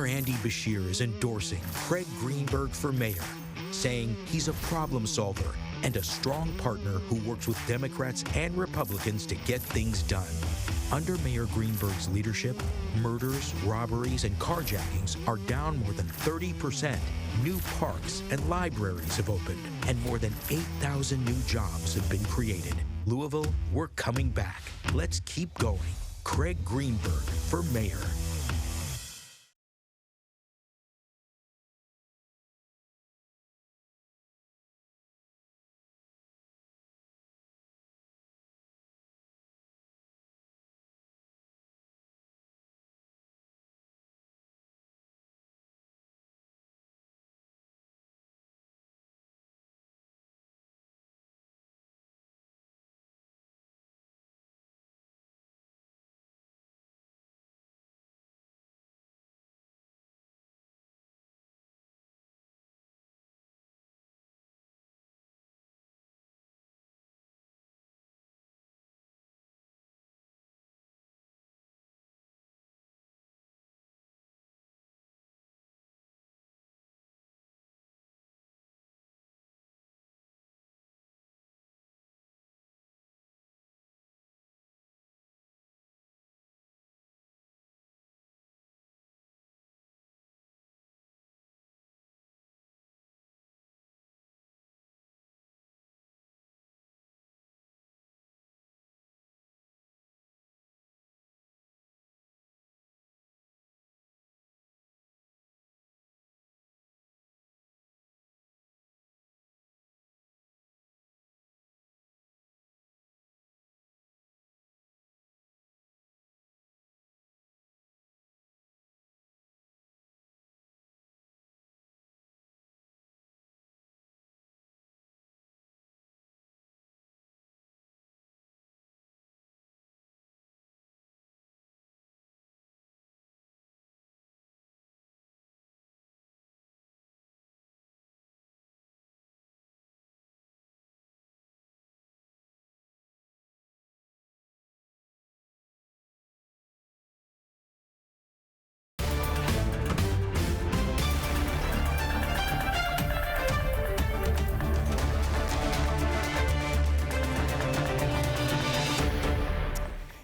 Andy Beshear is endorsing Craig Greenberg for mayor, saying he's a problem solver and a strong partner who works with Democrats and Republicans to get things done. Under Mayor Greenberg's leadership, murders, robberies, and carjackings are down more than 30%. New parks and libraries have opened, and more than 8,000 new jobs have been created. Louisville, we're coming back. Let's keep going. Craig Greenberg for mayor.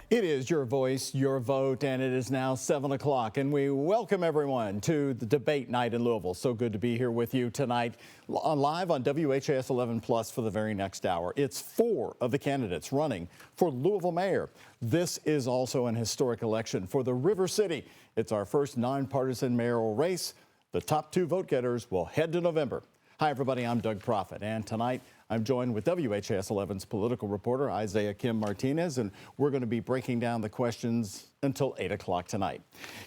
It is your voice, your vote, and it is now 7 o'clock, and we welcome everyone to the debate night in Louisville. So good to be here with you tonight, live on WHAS 11 Plus for the very next hour. It's 4 of the candidates running for Louisville mayor. This is also an historic election for the River City. It's our first nonpartisan mayoral race. The top 2 vote getters will head to November. Hi, everybody. I'm Doug Proffitt, and tonight I'm joined with WHAS 11's political reporter Isaiah Kim Martinez, and we're going to be breaking down the questions until 8 o'clock tonight.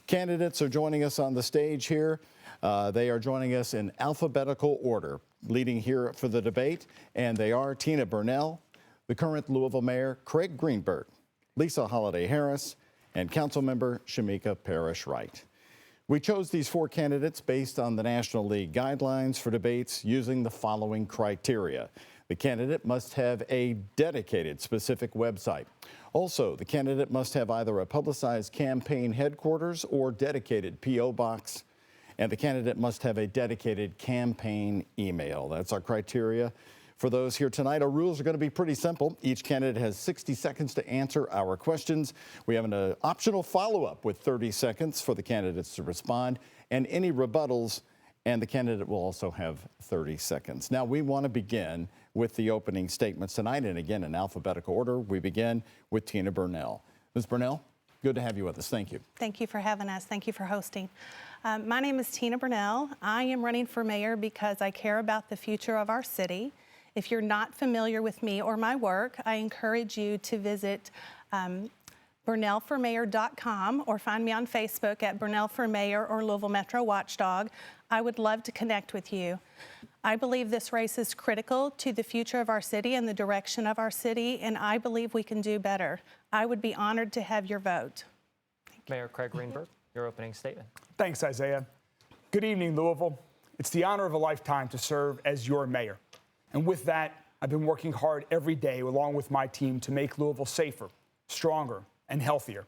Candidates are joining us on the stage here. They are joining us in alphabetical order, leading here for the debate, and they are Tina Burnell, the current Louisville mayor Craig Greenberg, Lisa Holliday Harris, and Councilmember Shamika Parrish-Wright. We chose these 4 candidates based on the National League guidelines for debates using the following criteria. The candidate must have a dedicated specific website. Also, the candidate must have either a publicized campaign headquarters or dedicated P.O. box, and the candidate must have a dedicated campaign email. That's our criteria. For those here tonight, our rules are going to be pretty simple. Each candidate has 60 seconds to answer our questions. We have an optional follow-up with 30 seconds for the candidates to respond, and any rebuttals, and the candidate will also have 30 seconds. Now, we want to begin with the opening statements tonight, and again, in alphabetical order. We begin with Tina Burnell. Ms. Burnell, good to have you with us. Thank you. Thank you for having us. Thank you for hosting. My name is Tina Burnell. I am running for mayor because I care about the future of our city. If you're not familiar with me or my work, I encourage you to visit BurnellForMayor.com or find me on Facebook at Burnell for Mayor or Louisville Metro Watchdog. I would love to connect with you. I believe this race is critical to the future of our city and the direction of our city, and I believe we can do better. I would be honored to have your vote. Mayor Craig Greenberg, your opening statement. Thanks, Isaiah. Good evening, Louisville. It's the honor of a lifetime to serve as your mayor. And with that, I've been working hard every day along with my team to make Louisville safer, stronger, and healthier.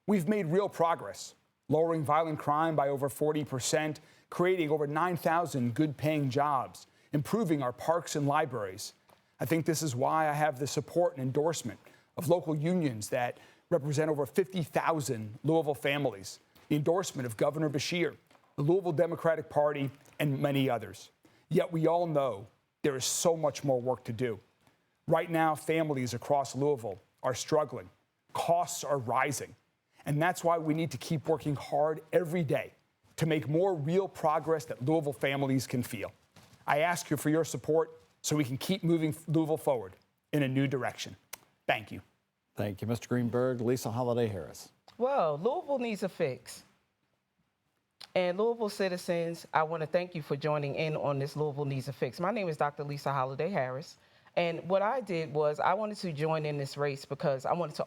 We've made real progress. lowering violent crime by over 40%, creating over 9,000 good-paying jobs, improving our parks and libraries. I think this is why I have the support and endorsement of local unions that represent over 50,000 Louisville families, the endorsement of Governor Beshear, the Louisville Democratic Party, and many others. Yet we all know there is so much more work to do. Right now, families across Louisville are struggling. Costs are rising. And that's why we need to keep working hard every day to make more real progress that Louisville families can feel. I ask you for your support so we can keep moving Louisville forward in a new direction. Thank you. Thank you, Mr. Greenberg. Lisa Holliday Harris. Well, Louisville needs a fix. And Louisville citizens, I want to thank you for joining in on this Louisville Needs a Fix. My name is Dr. Lisa Holliday Harris. And what I did was I wanted to join in this race because I wanted to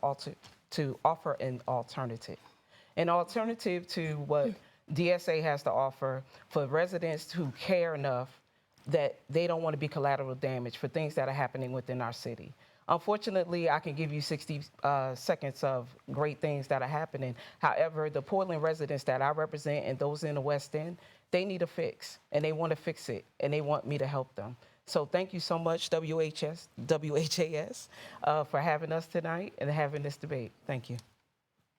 offer an alternative to what DSA has to offer for residents who care enough that they don't want to be collateral damage for things that are happening within our city. Unfortunately, I can give you 60 seconds of great things that are happening. However, the Portland residents that I represent and those in the West End, they need a fix, and they want to fix it, and they want me to help them. So thank you so much, WHAS, for having us tonight and having this debate. Thank you.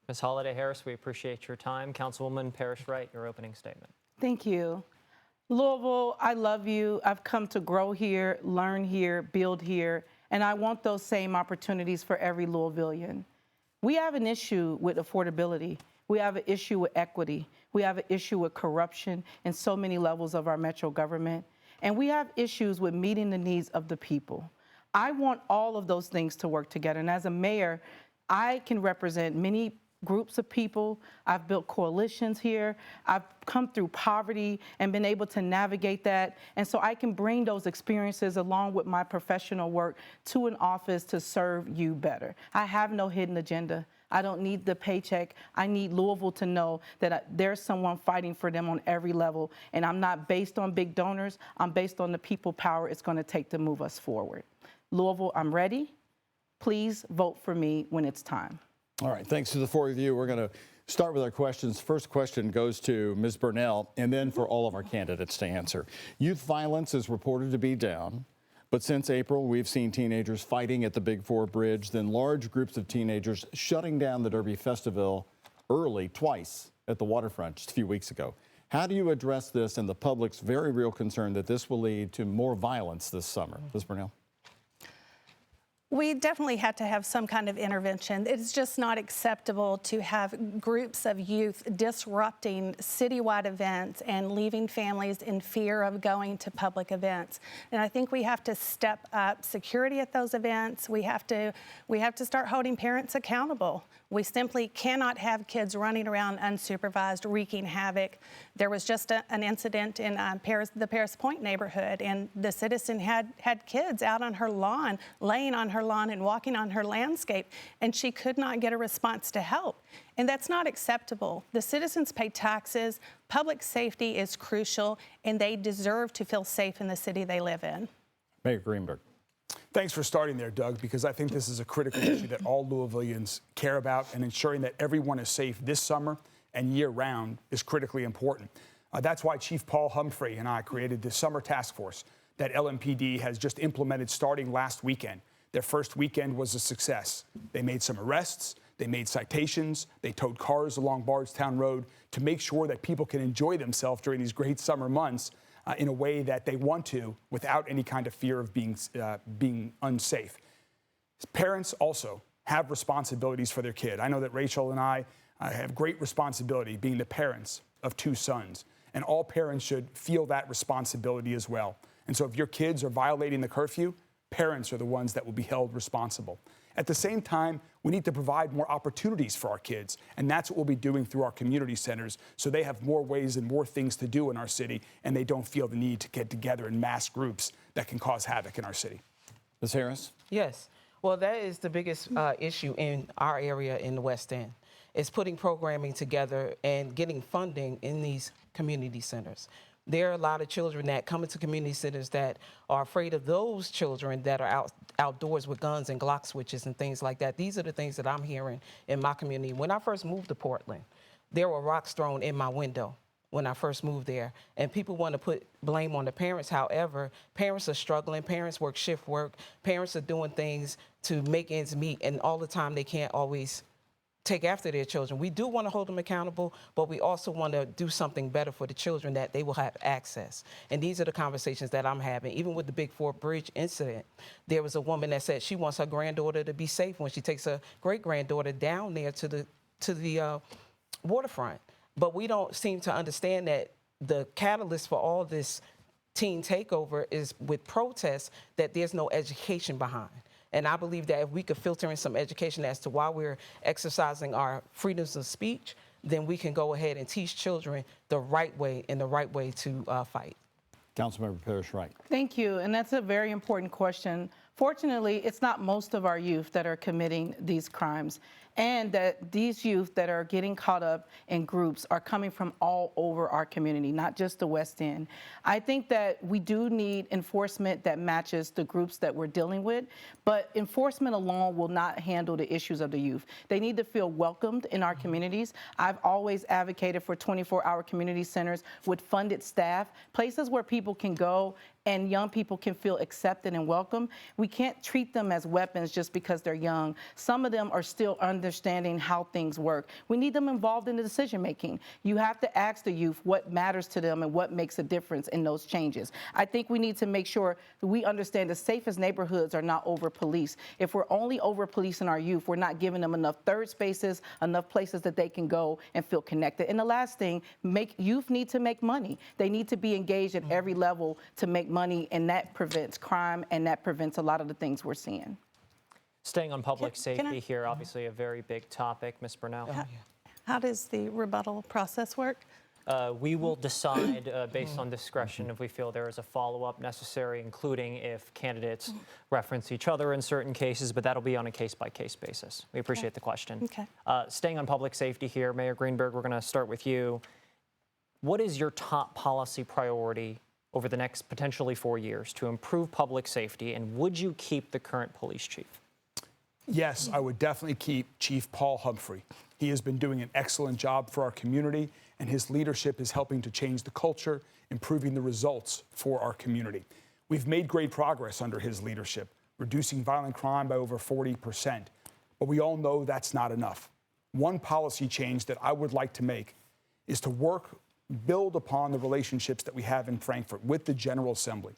Ms. Holliday Harris, we appreciate your time. Councilwoman Parrish-Wright, your opening statement. Thank you. Louisville, I love you. I've come to grow here, learn here, build here, and I want those same opportunities for every Louisvillian. We have an issue with affordability. We have an issue with equity. We have an issue with corruption in so many levels of our metro government. And we have issues with meeting the needs of the people. I want all of those things to work together. And as a mayor, I can represent many groups of people. I've built coalitions here. I've come through poverty and been able to navigate that. And so I can bring those experiences along with my professional work to an office to serve you better. I have no hidden agenda. I don't need the paycheck. I need Louisville to know that there's someone fighting for them on every level. And I'm not based on big donors. I'm based on the people power it's going to take to move us forward. Louisville, I'm ready. Please vote for me when it's time. All right, thanks to the four of you. We're going to start with our questions. First question goes to Ms. Burnell, and then for all of our candidates to answer. Youth violence is reported to be down, but since April, we've seen teenagers fighting at the Big Four Bridge, then large groups of teenagers shutting down the Derby Festival early twice at the waterfront just a few weeks ago. How do you address this and the public's very real concern that this will lead to more violence this summer? Ms. Burnell. We definitely had to have some kind of intervention. It's just not acceptable to have groups of youth disrupting citywide events and leaving families in fear of going to public events. And I think we have to step up security at those events. We have to start holding parents accountable. We simply cannot have kids running around unsupervised, wreaking havoc. There was just an incident in the Paris Point neighborhood, and the citizen had kids out on her lawn, laying on her lawn and walking on her landscape, and she could not get a response to help. And that's not acceptable. The citizens pay taxes, public safety is crucial, and they deserve to feel safe in the city they live in. Mayor Greenberg. Thanks for starting there, Doug, because I think this is a critical issue that all Louisvillians care about, and ensuring that everyone is safe this summer and year-round is critically important. That's why Chief Paul Humphrey and I created this summer task force that LMPD has just implemented starting last weekend. Their first weekend was a success. They made some arrests, they made citations, they towed cars along Bardstown Road to make sure that people can enjoy themselves during these great summer months in a way that they want to without any kind of fear of being unsafe. Parents also have responsibilities for their kid. I know that Rachel and I have great responsibility being the parents of two sons, and all parents should feel that responsibility as well. And so if your kids are violating the curfew, parents are the ones that will be held responsible. At the same time, we need to provide more opportunities for our kids, and that's what we'll be doing through our community centers, so they have more ways and more things to do in our city, and they don't feel the need to get together in mass groups that can cause havoc in our city. Ms. Harris? Yes. Well, that is the biggest issue in our area in the West End, is putting programming together and getting funding in these community centers. There are a lot of children that come into community centers that are afraid of those children that are outdoors with guns and Glock switches and things like that. These are the things that I'm hearing in my community. When I first moved to Portland, there were rocks thrown in my window when I first moved there. And people want to put blame on the parents. However, parents are struggling. Parents work shift work. Parents are doing things to make ends meet. And all the time, they can't always take after their children. We do want to hold them accountable, but we also want to do something better for the children that they will have access. And these are the conversations that I'm having. Even with the Big Fort Bridge incident, there was a woman that said she wants her granddaughter to be safe when she takes her great-granddaughter down there to the waterfront. But we don't seem to understand that the catalyst for all this teen takeover is with protests that there's no education behind. And I believe that if we could filter in some education as to why we're exercising our freedoms of speech, then we can go ahead and teach children the right way and the right way to fight. Councilmember Parrish-Wright. Thank you, and that's a very important question. Fortunately, it's not most of our youth that are committing these crimes, and that these youth that are getting caught up in groups are coming from all over our community, not just the West End. I think that we do need enforcement that matches the groups that we're dealing with, but enforcement alone will not handle the issues of the youth. They need to feel welcomed in our communities. I've always advocated for 24-hour community centers with funded staff, places where people can go and young people can feel accepted and welcome. We can't treat them as weapons just because they're young. Some of them are still understanding how things work. We need them involved in the decision making. You have to ask the youth what matters to them and what makes a difference in those changes. I think we need to make sure that we understand the safest neighborhoods are not over-policed. If we're only over-policing our youth, we're not giving them enough third spaces, enough places that they can go and feel connected. And the last thing, youth need to make money. They need to be engaged at every level to make money, and that prevents crime, and that prevents a lot of the things we're seeing. Staying on public safety here, obviously a very big topic. Ms. Brunel? How does the rebuttal process work? We will decide based on discretion if we feel there is a follow-up necessary, including if candidates reference each other in certain cases, but that'll be on a case-by-case basis. We appreciate the question. Okay. Staying on public safety here, Mayor Greenberg, we're going to start with you. What is your top policy priority over the next potentially 4 years to improve public safety, and would you keep the current police chief? Yes, I would definitely keep Chief Paul Humphrey. He has been doing an excellent job for our community, and his leadership is helping to change the culture, improving the results for our community. We've made great progress under his leadership, reducing violent crime by over 40%. But we all know that's not enough. One policy change that I would like to make is to build upon the relationships that we have in Frankfort with the General Assembly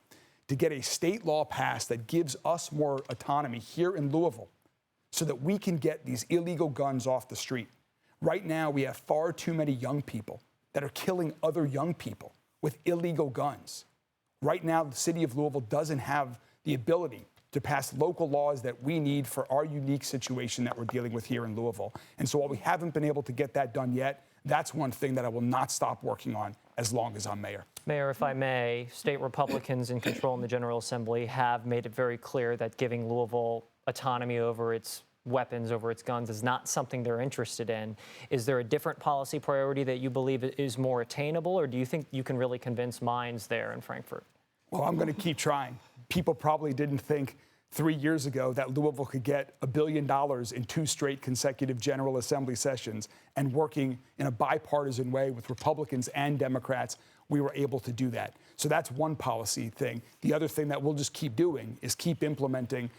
to get a state law passed that gives us more autonomy here in Louisville so that we can get these illegal guns off the street. Right now, we have far too many young people that are killing other young people with illegal guns. Right now, the city of Louisville doesn't have the ability to pass local laws that we need for our unique situation that we're dealing with here in Louisville. And so while we haven't been able to get that done yet, that's one thing that I will not stop working on as long as I'm mayor. Mayor, if I may, state Republicans in control in the General Assembly have made it very clear that giving Louisville autonomy over its weapons, over its guns, is not something they're interested in. Is there a different policy priority that you believe is more attainable, or do you think you can really convince minds there in Frankfort? Well, I'm going to keep trying. People probably didn't think 3 years ago that Louisville could get $1 billion in 2 straight consecutive General Assembly sessions, and working in a bipartisan way with Republicans and Democrats, we were able to do that. So that's one policy thing. The other thing that we'll just keep doing is keep implementing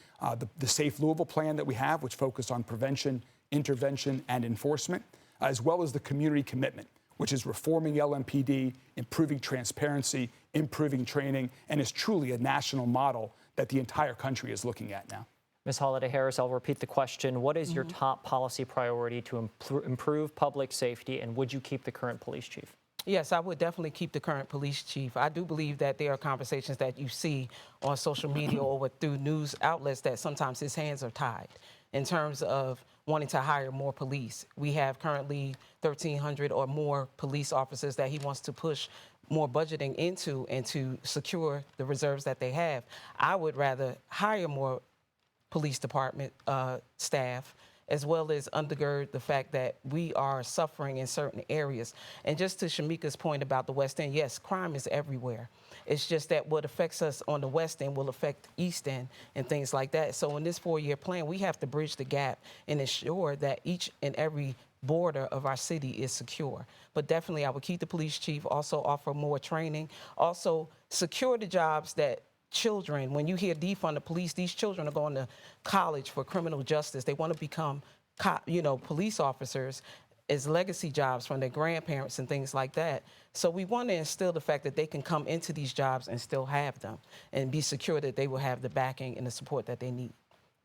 the Safe Louisville plan that we have, which focused on prevention, intervention, and enforcement, as well as the community commitment, which is reforming LMPD, improving transparency, improving training, and is truly a national model that the entire country is looking at now. Ms. Holliday-Harris, I'll repeat the question. What is your top policy priority to improve public safety, and would you keep the current police chief? Yes, I would definitely keep the current police chief. I do believe that there are conversations that you see on social media or through news outlets that sometimes his hands are tied in terms of wanting to hire more police. We have currently 1,300 or more police officers that he wants to push more budgeting into and to secure the reserves that they have. I would rather hire more police department staff, as well as undergird the fact that we are suffering in certain areas. And just to Shamika's point about the West End, yes, crime is everywhere. It's just that what affects us on the West End will affect East End and things like that. So in this 4-year plan, we have to bridge the gap and ensure that each and every border of our city is secure. But definitely I would keep the police chief, also offer more training, also secure the jobs that children, when you hear defund the police, these children are going to college for criminal justice. They want to become, police officers as legacy jobs from their grandparents and things like that. So we want to instill the fact that they can come into these jobs and still have them and be secure that they will have the backing and the support that they need.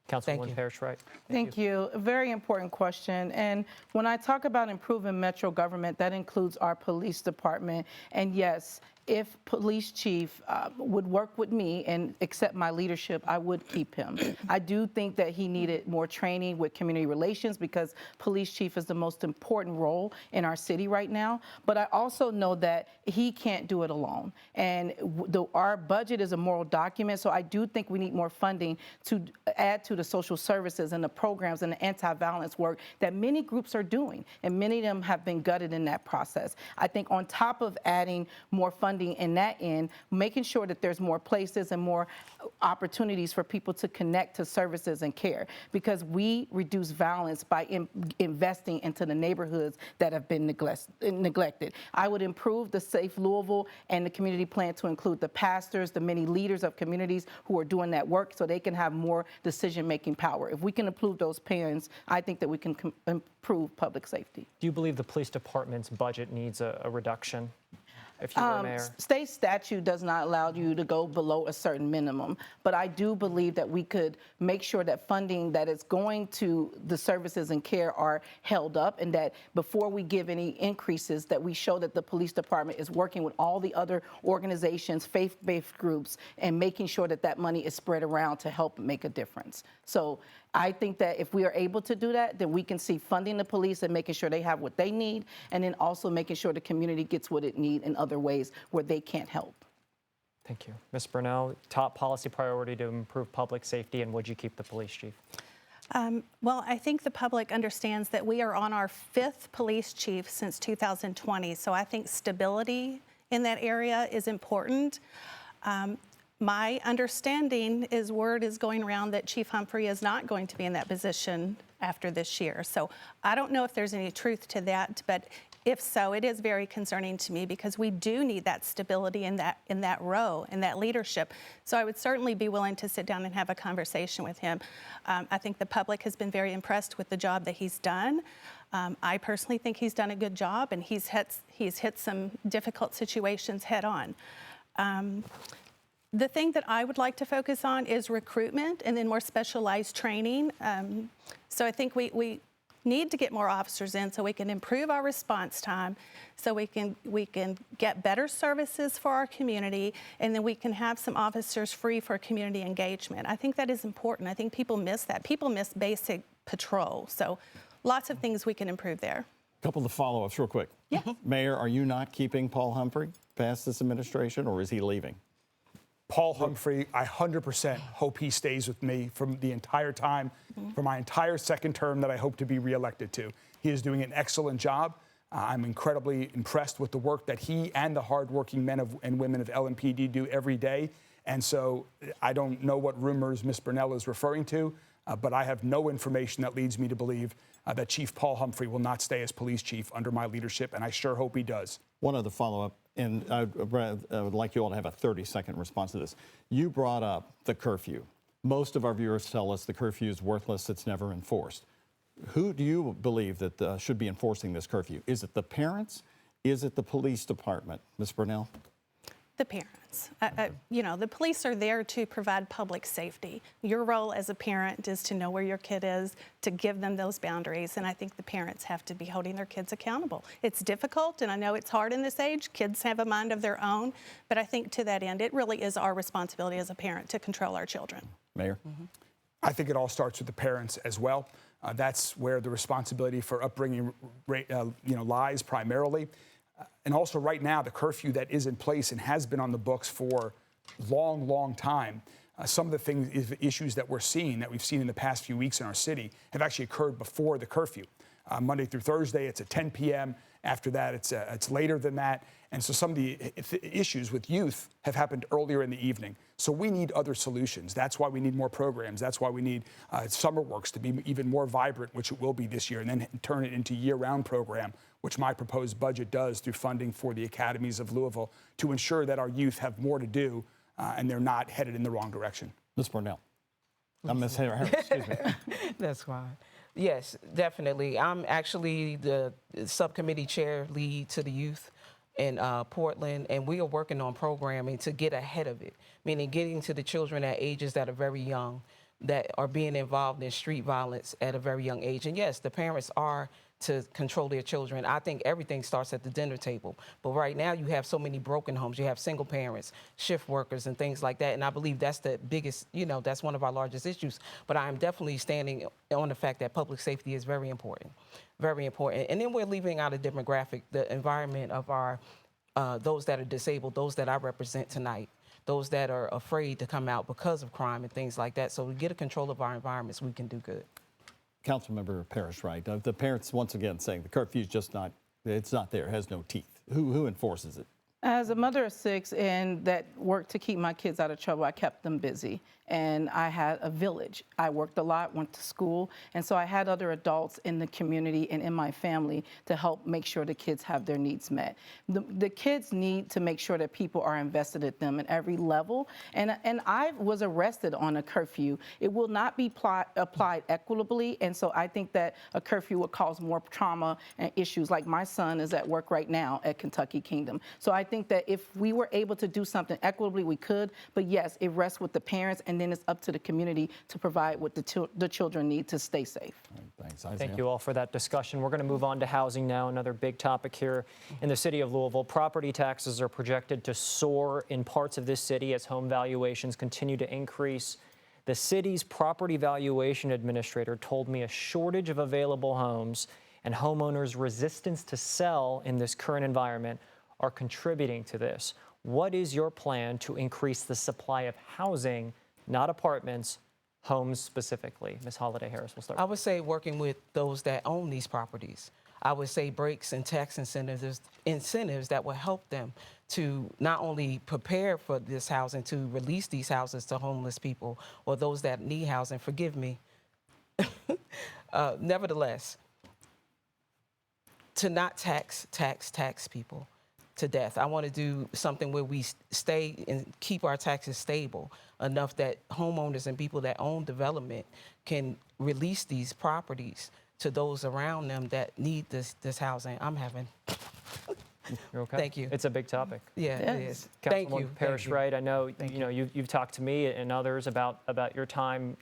Councilwoman Parrish-Wright. Thank you. A very important question. And when I talk about improving metro government, that includes our police department. And yes, if police chief would work with me and accept my leadership, I would keep him. I do think that he needed more training with community relations because police chief is the most important role in our city right now. But I also know that he can't do it alone. And our budget is a moral document, so I do think we need more funding to add to the social services and the programs and the anti-violence work that many groups are doing. And many of them have been gutted in that process. I think on top of adding more funding in that end, making sure that there's more places and more opportunities for people to connect to services and care, because we reduce violence by investing into the neighborhoods that have been neglected. I would improve the Safe Louisville and the community plan to include the pastors, the many leaders of communities who are doing that work so they can have more decision-making power. If we can improve those parents, I think that we can improve public safety. Do you believe the police department's budget needs a reduction? If you were mayor? State statute does not allow you to go below a certain minimum, but I do believe that we could make sure that funding that is going to the services and care are held up, and that before we give any increases, that we show that the police department is working with all the other organizations, faith-based groups, and making sure that that money is spread around to help make a difference. So I think that if we are able to do that, then we can see funding the police and making sure they have what they need, and then also making sure the community gets what it needs in other ways where they can't help. Thank you. Ms. Brunell, top policy priority to improve public safety, and would you keep the police chief? Well, I think the public understands that we are on our 5th police chief since 2020, so I think stability in that area is important. My understanding is word is going around that Chief Humphrey is not going to be in that position after this year. So I don't know if there's any truth to that, but if so, it is very concerning to me because we do need that stability in that row, in that leadership. So I would certainly be willing to sit down and have a conversation with him. I think the public has been very impressed with the job that he's done. I personally think he's done a good job, and he's hit some difficult situations head on. The thing that I would like to focus on is recruitment and then more specialized training. So I think we need to get more officers in so we can improve our response time, so we can get better services for our community, and then we can have some officers free for community engagement. I think that is important. I think people miss that. People miss basic patrol. So lots of things we can improve there. A couple of follow-ups real quick. Yeah. Mayor, are you not keeping Paul Humphrey past this administration, or is he leaving? Paul Humphrey, I 100% hope he stays with me from the entire time, for my entire second term that I hope to be reelected to. He is doing an excellent job. I'm incredibly impressed with the work that he and the hardworking men and women of LMPD do every day. And so I don't know what rumors Ms. Brunell is referring to, but I have no information that leads me to believe that Chief Paul Humphrey will not stay as police chief under my leadership, and I sure hope he does. One other follow-up, and I would like you all to have a 30-second response to this. You brought up the curfew. Most of our viewers tell us the curfew is worthless, it's never enforced. Who do you believe that should be enforcing this curfew? Is it the parents? Is it the police department? Ms. Brunell? The parents. The police are there to provide public safety. Your role as a parent is to know where your kid is, to give them those boundaries, and I think the parents have to be holding their kids accountable. It's difficult, and I know it's hard in this age. Kids have a mind of their own, but I think to that end, it really is our responsibility as a parent to control our children. Mayor? I think it all starts with the parents as well. That's where the responsibility for upbringing lies primarily. And also right now, the curfew that is in place and has been on the books for long, long time, some of the issues that we've seen in the past few weeks in our city have actually occurred before the curfew. Monday through Thursday, it's at 10 p.m., After that, it's later than that. And so some of the issues with youth have happened earlier in the evening. So we need other solutions. That's why we need more programs. That's why we need summer works to be even more vibrant, which it will be this year, and then turn it into year-round program, which my proposed budget does through funding for the academies of Louisville to ensure that our youth have more to do and they're not headed in the wrong direction. Ms. Burnell. Ms. Harris, excuse me. That's fine. Yes, definitely. I'm actually the subcommittee chair lead to the youth in Portland, and we are working on programming to get ahead of it, meaning getting to the children at ages that are very young, that are being involved in street violence at a very young age. And yes, the parents are to control their children. I think everything starts at the dinner table. But right now you have so many broken homes. You have single parents, shift workers, and things like that. And I believe that's the biggest, that's one of our largest issues. But I'm definitely standing on the fact that public safety is very important, very important. And then we're leaving out a demographic, the environment of our, those that are disabled, those that I represent tonight, those that are afraid to come out because of crime and things like that. So we get a control of our environments, we can do good. Councilmember Parrish-Wright, the parents once again saying the curfew's just not, it's not there, it has no teeth. Who enforces it? As a mother of 6 and that worked to keep my kids out of trouble, I kept them busy. And I had a village. I worked a lot, went to school, and so I had other adults in the community and in my family to help make sure the kids have their needs met. The kids need to make sure that people are invested in them at every level. And I was arrested on a curfew. It will not be applied equitably, and so I think that a curfew would cause more trauma and issues. Like my son is at work right now at Kentucky Kingdom. So I think that if we were able to do something equitably, we could. But yes, it rests with the parents, and then it's up to the community to provide what the children need to stay safe. Right, thanks, Isaiah. Thank you all for that discussion. We're going to move on to housing now, another big topic here in the city of Louisville. Property taxes are projected to soar in parts of this city as home valuations continue to increase. The city's property valuation administrator told me a shortage of available homes and homeowners' resistance to sell in this current environment are contributing to this. What is your plan to increase the supply of housing, not apartments, homes specifically? Ms. Holliday Harris, we'll start. I would say working with those that own these properties. I would say breaks and tax incentives that will help them to not only prepare for this housing, to release these houses to homeless people or those that need housing. Forgive me. Nevertheless, to not tax people to death. I want to do something where we stay and keep our taxes stable enough that homeowners and people that own development can release these properties to those around them that need this housing. I'm having. You're okay? Thank you. It's a big topic. Yeah, it is. Councilwoman Thank you. Parrish-Wright, I know you've talked to me and others about your time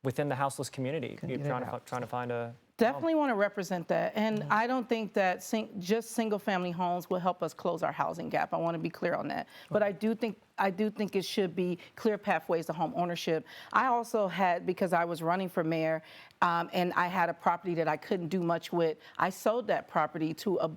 within the houseless community. You're trying to find a. Definitely want to represent that. And I don't think that just single-family homes will help us close our housing gap. I want to be clear on that. But I do think it should be clear pathways to home ownership. I also had, because I was running for mayor, and I had a property that I couldn't do much with, I sold that property to a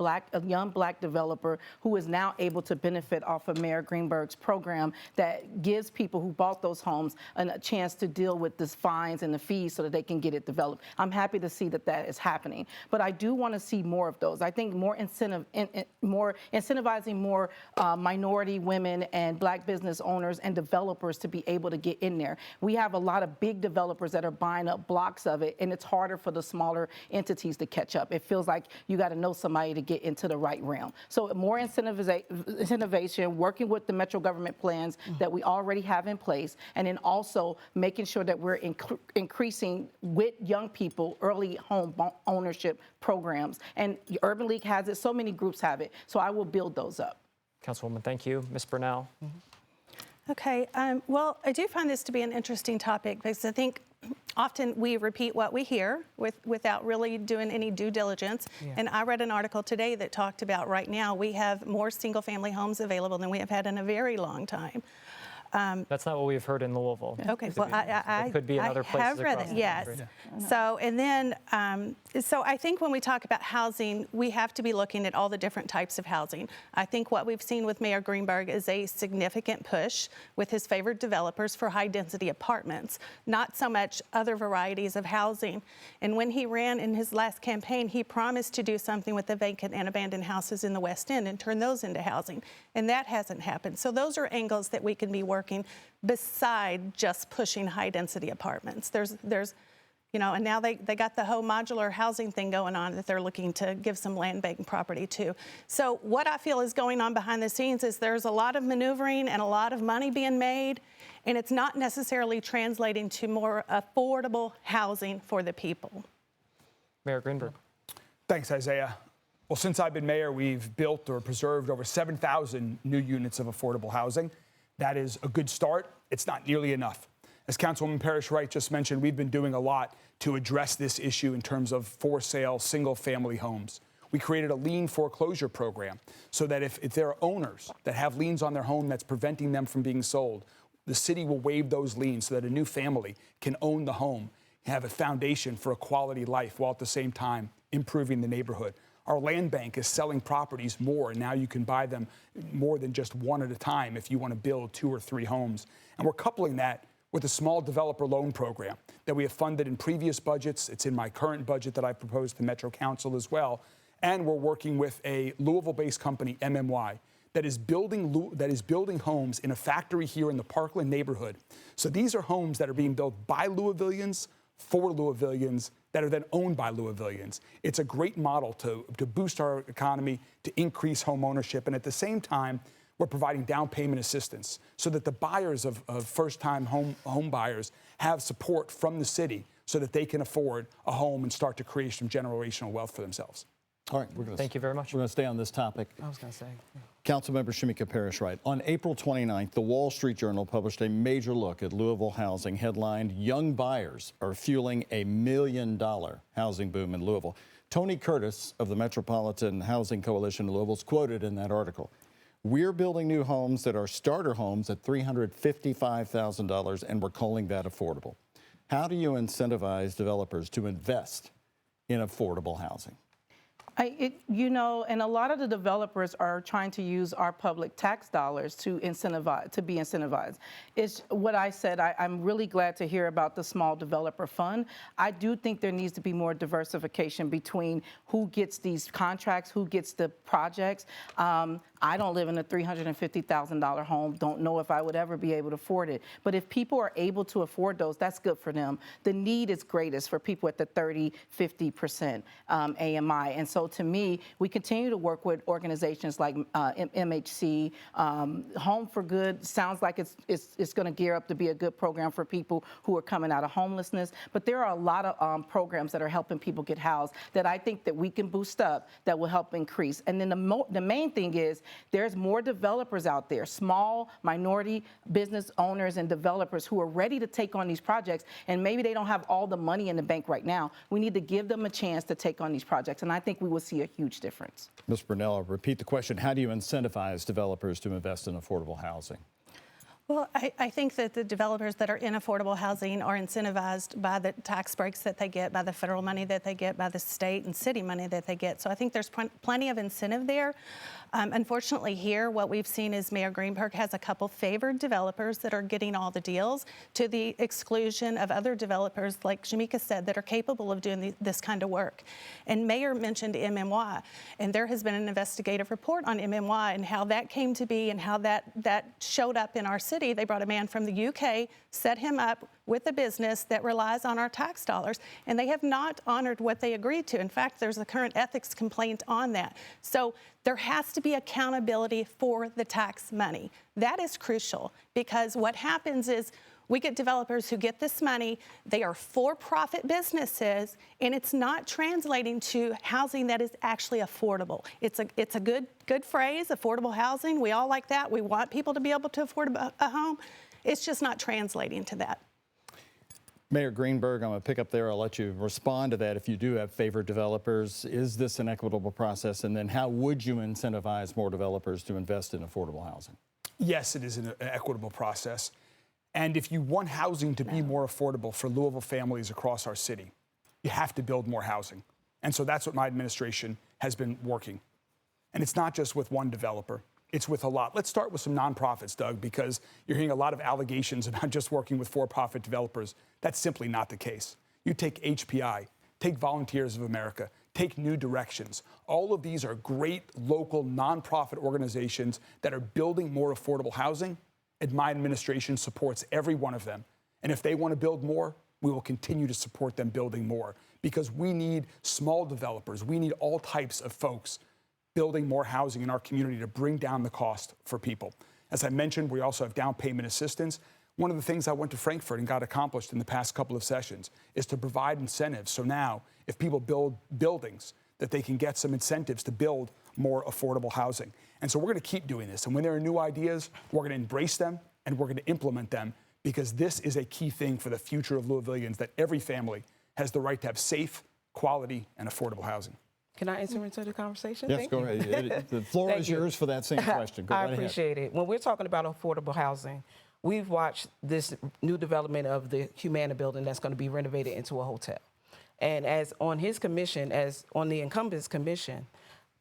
young black developer who is now able to benefit off of Mayor Greenberg's program that gives people who bought those homes a chance to deal with the fines and the fees so that they can get it developed. I'm happy to see that is happening. But I do want to see more of those. I think more incentivizing more minority women and black business owners and developers to be able to get in there. We have a lot of big developers that are buying up blocks of it, and it's harder for the smaller entities to catch up. It feels like you got to know somebody to get into the right realm. So more incentivization, working with the metro government plans that we already have in place, and then also making sure that we're increasing with young people early home ownership programs. And the Urban League has it, so many groups have it. So I will build those up. Councilwoman, thank you. Ms. Burnell. Okay, well, I do find this to be an interesting topic because I think often we repeat what we hear without really doing any due diligence. Yeah. And I read an article today that talked about right now we have more single-family homes available than we have had in a very long time. That's not what we've heard in Louisville. Okay, well, It could be in other places I have read across it, the yes. country. So, and then, so I think when we talk about housing, we have to be looking at all the different types of housing. I think what we've seen with Mayor Greenberg is a significant push with his favored developers for high-density apartments, not so much other varieties of housing. And when he ran in his last campaign, he promised to do something with the vacant and abandoned houses in the West End and turn those into housing. And that hasn't happened. So those are angles that we can be working beside just pushing high-density apartments. There's, you know, and now they got the whole modular housing thing going on that they're looking to give some land bank property to. So what I feel is going on behind the scenes is there's a lot of maneuvering and a lot of money being made, and it's not necessarily translating to more affordable housing for the people. Mayor Greenberg. Thanks, Isaiah. Well, since I've been mayor, we've built or preserved over 7,000 new units of affordable housing. That is a good start. It's not nearly enough. As Councilwoman Parrish-Wright just mentioned, we've been doing a lot to address this issue in terms of for-sale single-family homes. We created a lien foreclosure program so that if there are owners that have liens on their home that's preventing them from being sold, the city will waive those liens so that a new family can own the home, have a foundation for a quality life while at the same time improving the neighborhood. Our land bank is selling properties more, and now you can buy them more than just one at a time if you want to build 2 or 3 homes. And we're coupling that with a small developer loan program that we have funded in previous budgets. It's in my current budget that I proposed to Metro Council as well. And we're working with a Louisville-based company, MMY, that is building homes in a factory here in the Parkland neighborhood. So these are homes that are being built by Louisvillians for Louisvillians that are then owned by Louisvillians. It's a great model to boost our economy, to increase home ownership, and at the same time, we're providing down payment assistance so that the buyers of first-time home buyers have support from the city so that they can afford a home and start to create some generational wealth for themselves. All right, we're going to Thank you very much. We're going to stay on this topic. I was going to say. Councilmember Shamika Parrish-Wright. On April 29th, the Wall Street Journal published a major look at Louisville housing headlined, "Young Buyers Are Fueling a $1 Million Housing Boom in Louisville." Tony Curtis of the Metropolitan Housing Coalition in Louisville is quoted in that article. "We're building new homes that are starter homes at $355,000, and we're calling that affordable." How do you incentivize developers to invest in affordable housing? You know, and a lot of the developers are trying to use our public tax dollars to be incentivized. It's what I said. I'm really glad to hear about the small developer fund. I do think there needs to be more diversification between who gets these contracts, who gets the projects. I don't live in a $350,000 home, don't know if I would ever be able to afford it. But if people are able to afford those, that's good for them. The need is greatest for people at the 30, 50% AMI. And so to me, we continue to work with organizations like MHC. Home for Good sounds like it's going to gear up to be a good program for people who are coming out of homelessness. But there are a lot of programs that are helping people get housed that I think that we can boost up that will help increase. And then the main thing is, there's more developers out there, small minority business owners and developers who are ready to take on these projects, and maybe they don't have all the money in the bank right now. We need to give them a chance to take on these projects, and I think we will see a huge difference. Ms. Brunell, I'll repeat the question. How do you incentivize developers to invest in affordable housing? Well, I think that the developers that are in affordable housing are incentivized by the tax breaks that they get, by the federal money that they get, by the state and city money that they get. So I think there's plenty of incentive there. Unfortunately here, what we've seen is Mayor Greenberg has a couple favored developers that are getting all the deals to the exclusion of other developers, like Shamika said, that are capable of doing this kind of work. And Mayor mentioned MMY, and there has been an investigative report on MMY and how that came to be and how that showed up in our city. They brought a man from the UK, set him up with a business that relies on our tax dollars, and they have not honored what they agreed to. In fact, there's a current ethics complaint on that. So there has to be accountability for the tax money. That is crucial, because what happens is we get developers who get this money, they are for-profit businesses, and it's not translating to housing that is actually affordable. It's a good phrase, affordable housing. We all like that. We want people to be able to afford a home. It's just not translating to that. Mayor Greenberg, I'm going to pick up there. I'll let you respond to that if you do have favored developers. Is this an equitable process? And then how would you incentivize more developers to invest in affordable housing? Yes, it is an equitable process. And if you want housing to be more affordable for Louisville families across our city, you have to build more housing. And so that's what my administration has been working. And it's not just with one developer, it's with a lot. Let's start with some nonprofits, Doug, because you're hearing a lot of allegations about just working with for-profit developers. That's simply not the case. You take HPI, take Volunteers of America, take New Directions. All of these are great local nonprofit organizations that are building more affordable housing, and my administration supports every one of them. And if they want to build more, we will continue to support them building more, because we need small developers. We need all types of folks building more housing in our community to bring down the cost for people. As I mentioned, we also have down payment assistance. One of the things I went to Frankfurt and got accomplished in the past couple of sessions is to provide incentives. So now, if people build buildings, that they can get some incentives to build more affordable housing. And so we're going to keep doing this. And when there are new ideas, we're going to embrace them and we're going to implement them, because this is a key thing for the future of Louisvillians, that every family has the right to have safe, quality, and affordable housing. Can I enter into the conversation? Yes, Thank go you. ahead. The floor is yours for that same question. Go I right ahead. appreciate it. When we're talking about affordable housing, we've watched this new development of the Humana building that's going to be renovated into a hotel. And as on his commission, as on the incumbent's commission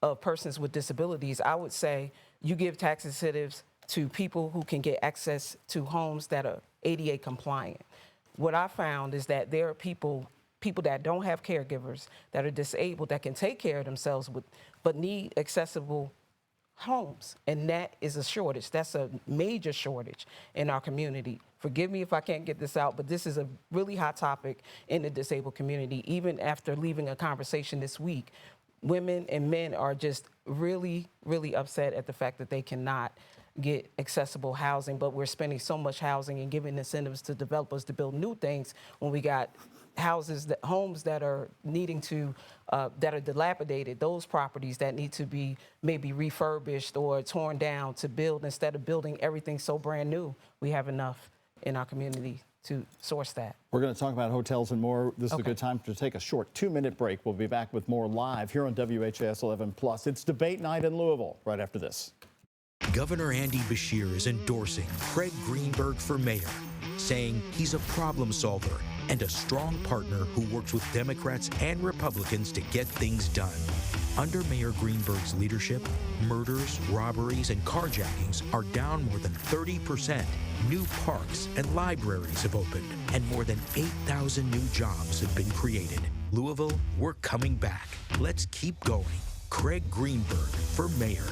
of persons with disabilities, I would say you give tax incentives to people who can get access to homes that are ADA compliant. What I found is that there are people that don't have caregivers, that are disabled, that can take care of themselves, but need accessible homes. And that is a shortage. That's a major shortage in our community. Forgive me if I can't get this out, but this is a really hot topic in the disabled community. Even after leaving a conversation this week, women and men are just really, really upset at the fact that they cannot get accessible housing, but we're spending so much housing and giving incentives to developers to build new things when we got homes that are needing to, that are dilapidated, those properties that need to be maybe refurbished or torn down to build, instead of building everything so brand new. We have enough in our community to source that. We're going to talk about hotels and more. This is a good time to take a short 2-minute break. We'll be back with more live here on WHAS 11+. It's debate night in Louisville right after this. Governor Andy Beshear is endorsing Craig Greenberg for mayor, saying he's a problem solver and a strong partner who works with Democrats and Republicans to get things done. Under Mayor Greenberg's leadership, murders, robberies, and carjackings are down more than 30%. New parks and libraries have opened, and more than 8,000 new jobs have been created. Louisville, we're coming back. Let's keep going. Craig Greenberg for mayor.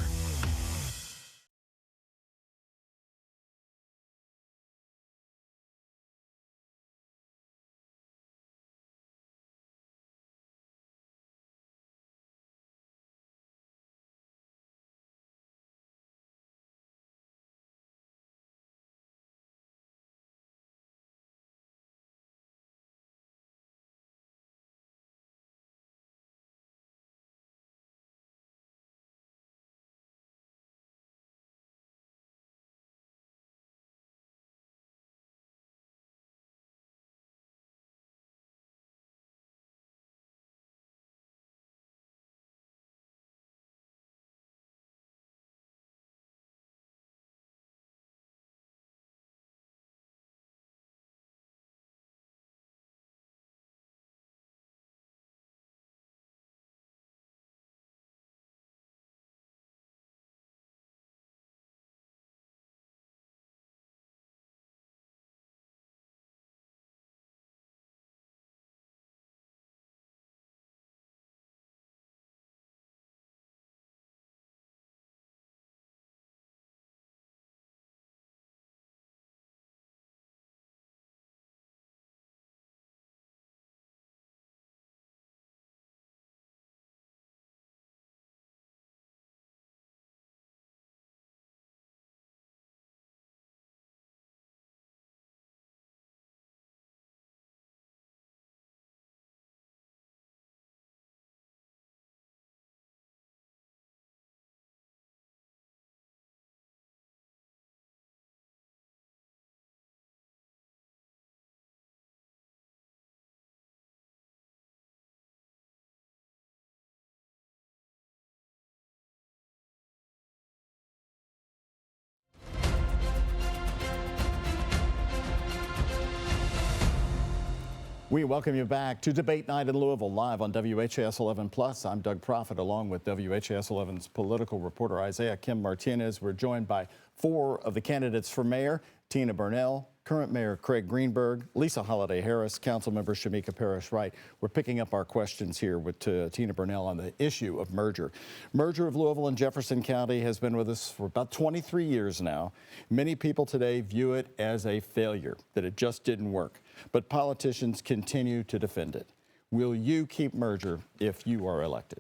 We welcome you back to Debate Night in Louisville, live on WHAS 11+. I'm Doug Proffitt, along with WHAS 11's political reporter Isaiah Kim Martinez. We're joined by 4 of the candidates for mayor: Tina Burnell, current Mayor Craig Greenberg, Lisa Holliday Harris, Councilmember Shamika Parrish-Wright. We're picking up our questions here with Tina Burnell on the issue of merger. Merger of Louisville and Jefferson County has been with us for about 23 years now. Many people today view it as a failure, that it just didn't work. But politicians continue to defend it. Will you keep merger if you are elected?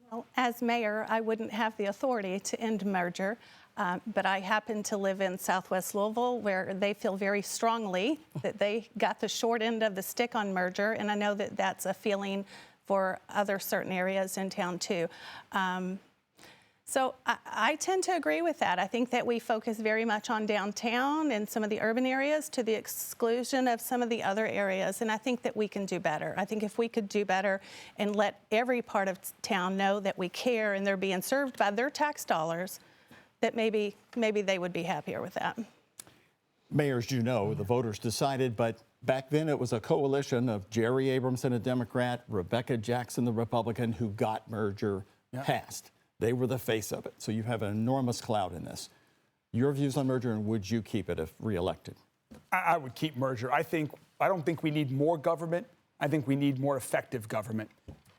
Well, as mayor, I wouldn't have the authority to end merger, but I happen to live in Southwest Louisville, where they feel very strongly that they got the short end of the stick on merger, and I know that that's a feeling for other certain areas in town too. So I tend to agree with that. I think that we focus very much on downtown and some of the urban areas to the exclusion of some of the other areas, and I think that we can do better. I think if we could do better and let every part of town know that we care and they're being served by their tax dollars, that maybe they would be happier with that. Mayor, as you know, the voters decided, but back then it was a coalition of Jerry Abramson, a Democrat, Rebecca Jackson, the Republican, who got merger passed. They were the face of it. So you have an enormous cloud in this. Your views on merger, and would you keep it if reelected? I would keep merger. I don't think we need more government. I think we need more effective government.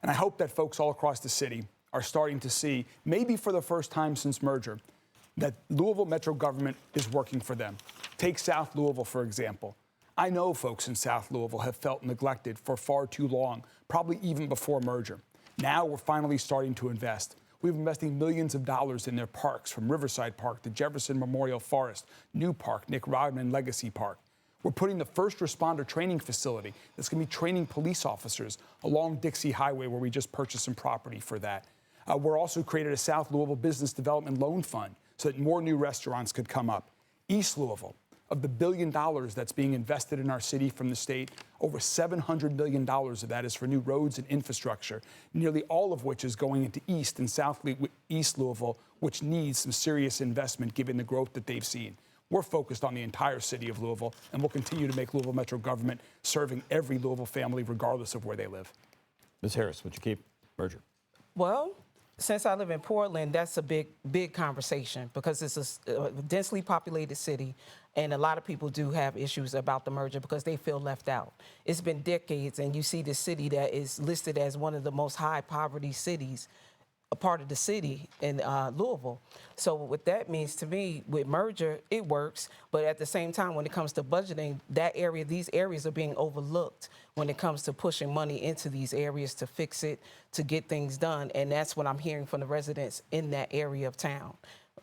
And I hope that folks all across the city are starting to see, maybe for the first time since merger, that Louisville Metro government is working for them. Take South Louisville, for example. I know folks in South Louisville have felt neglected for far too long, probably even before merger. Now we're finally starting to invest. We've been investing millions of dollars in their parks, from Riverside Park to Jefferson Memorial Forest, New Park, Nick Rodman Legacy Park. We're putting the first responder training facility that's going to be training police officers along Dixie Highway, where we just purchased some property for that. We're also created a South Louisville Business Development Loan Fund so that more new restaurants could come up. East Louisville, of the $1 billion that's being invested in our city from the state, over $700 million of that is for new roads and infrastructure, nearly all of which is going into East and East Louisville, which needs some serious investment given the growth that they've seen. We're focused on the entire city of Louisville, and we'll continue to make Louisville Metro government serving every Louisville family, regardless of where they live. Ms. Harris, would you keep merger? Well, since I live in Portland, that's a big conversation, because it's a densely populated city, and a lot of people do have issues about the merger because they feel left out. It's been decades, and you see this city that is listed as one of the most high poverty cities, a part of the city in Louisville. So what that means to me, with merger, it works, but at the same time, when it comes to budgeting, these areas are being overlooked when it comes to pushing money into these areas to fix it, to get things done, and that's what I'm hearing from the residents in that area of town.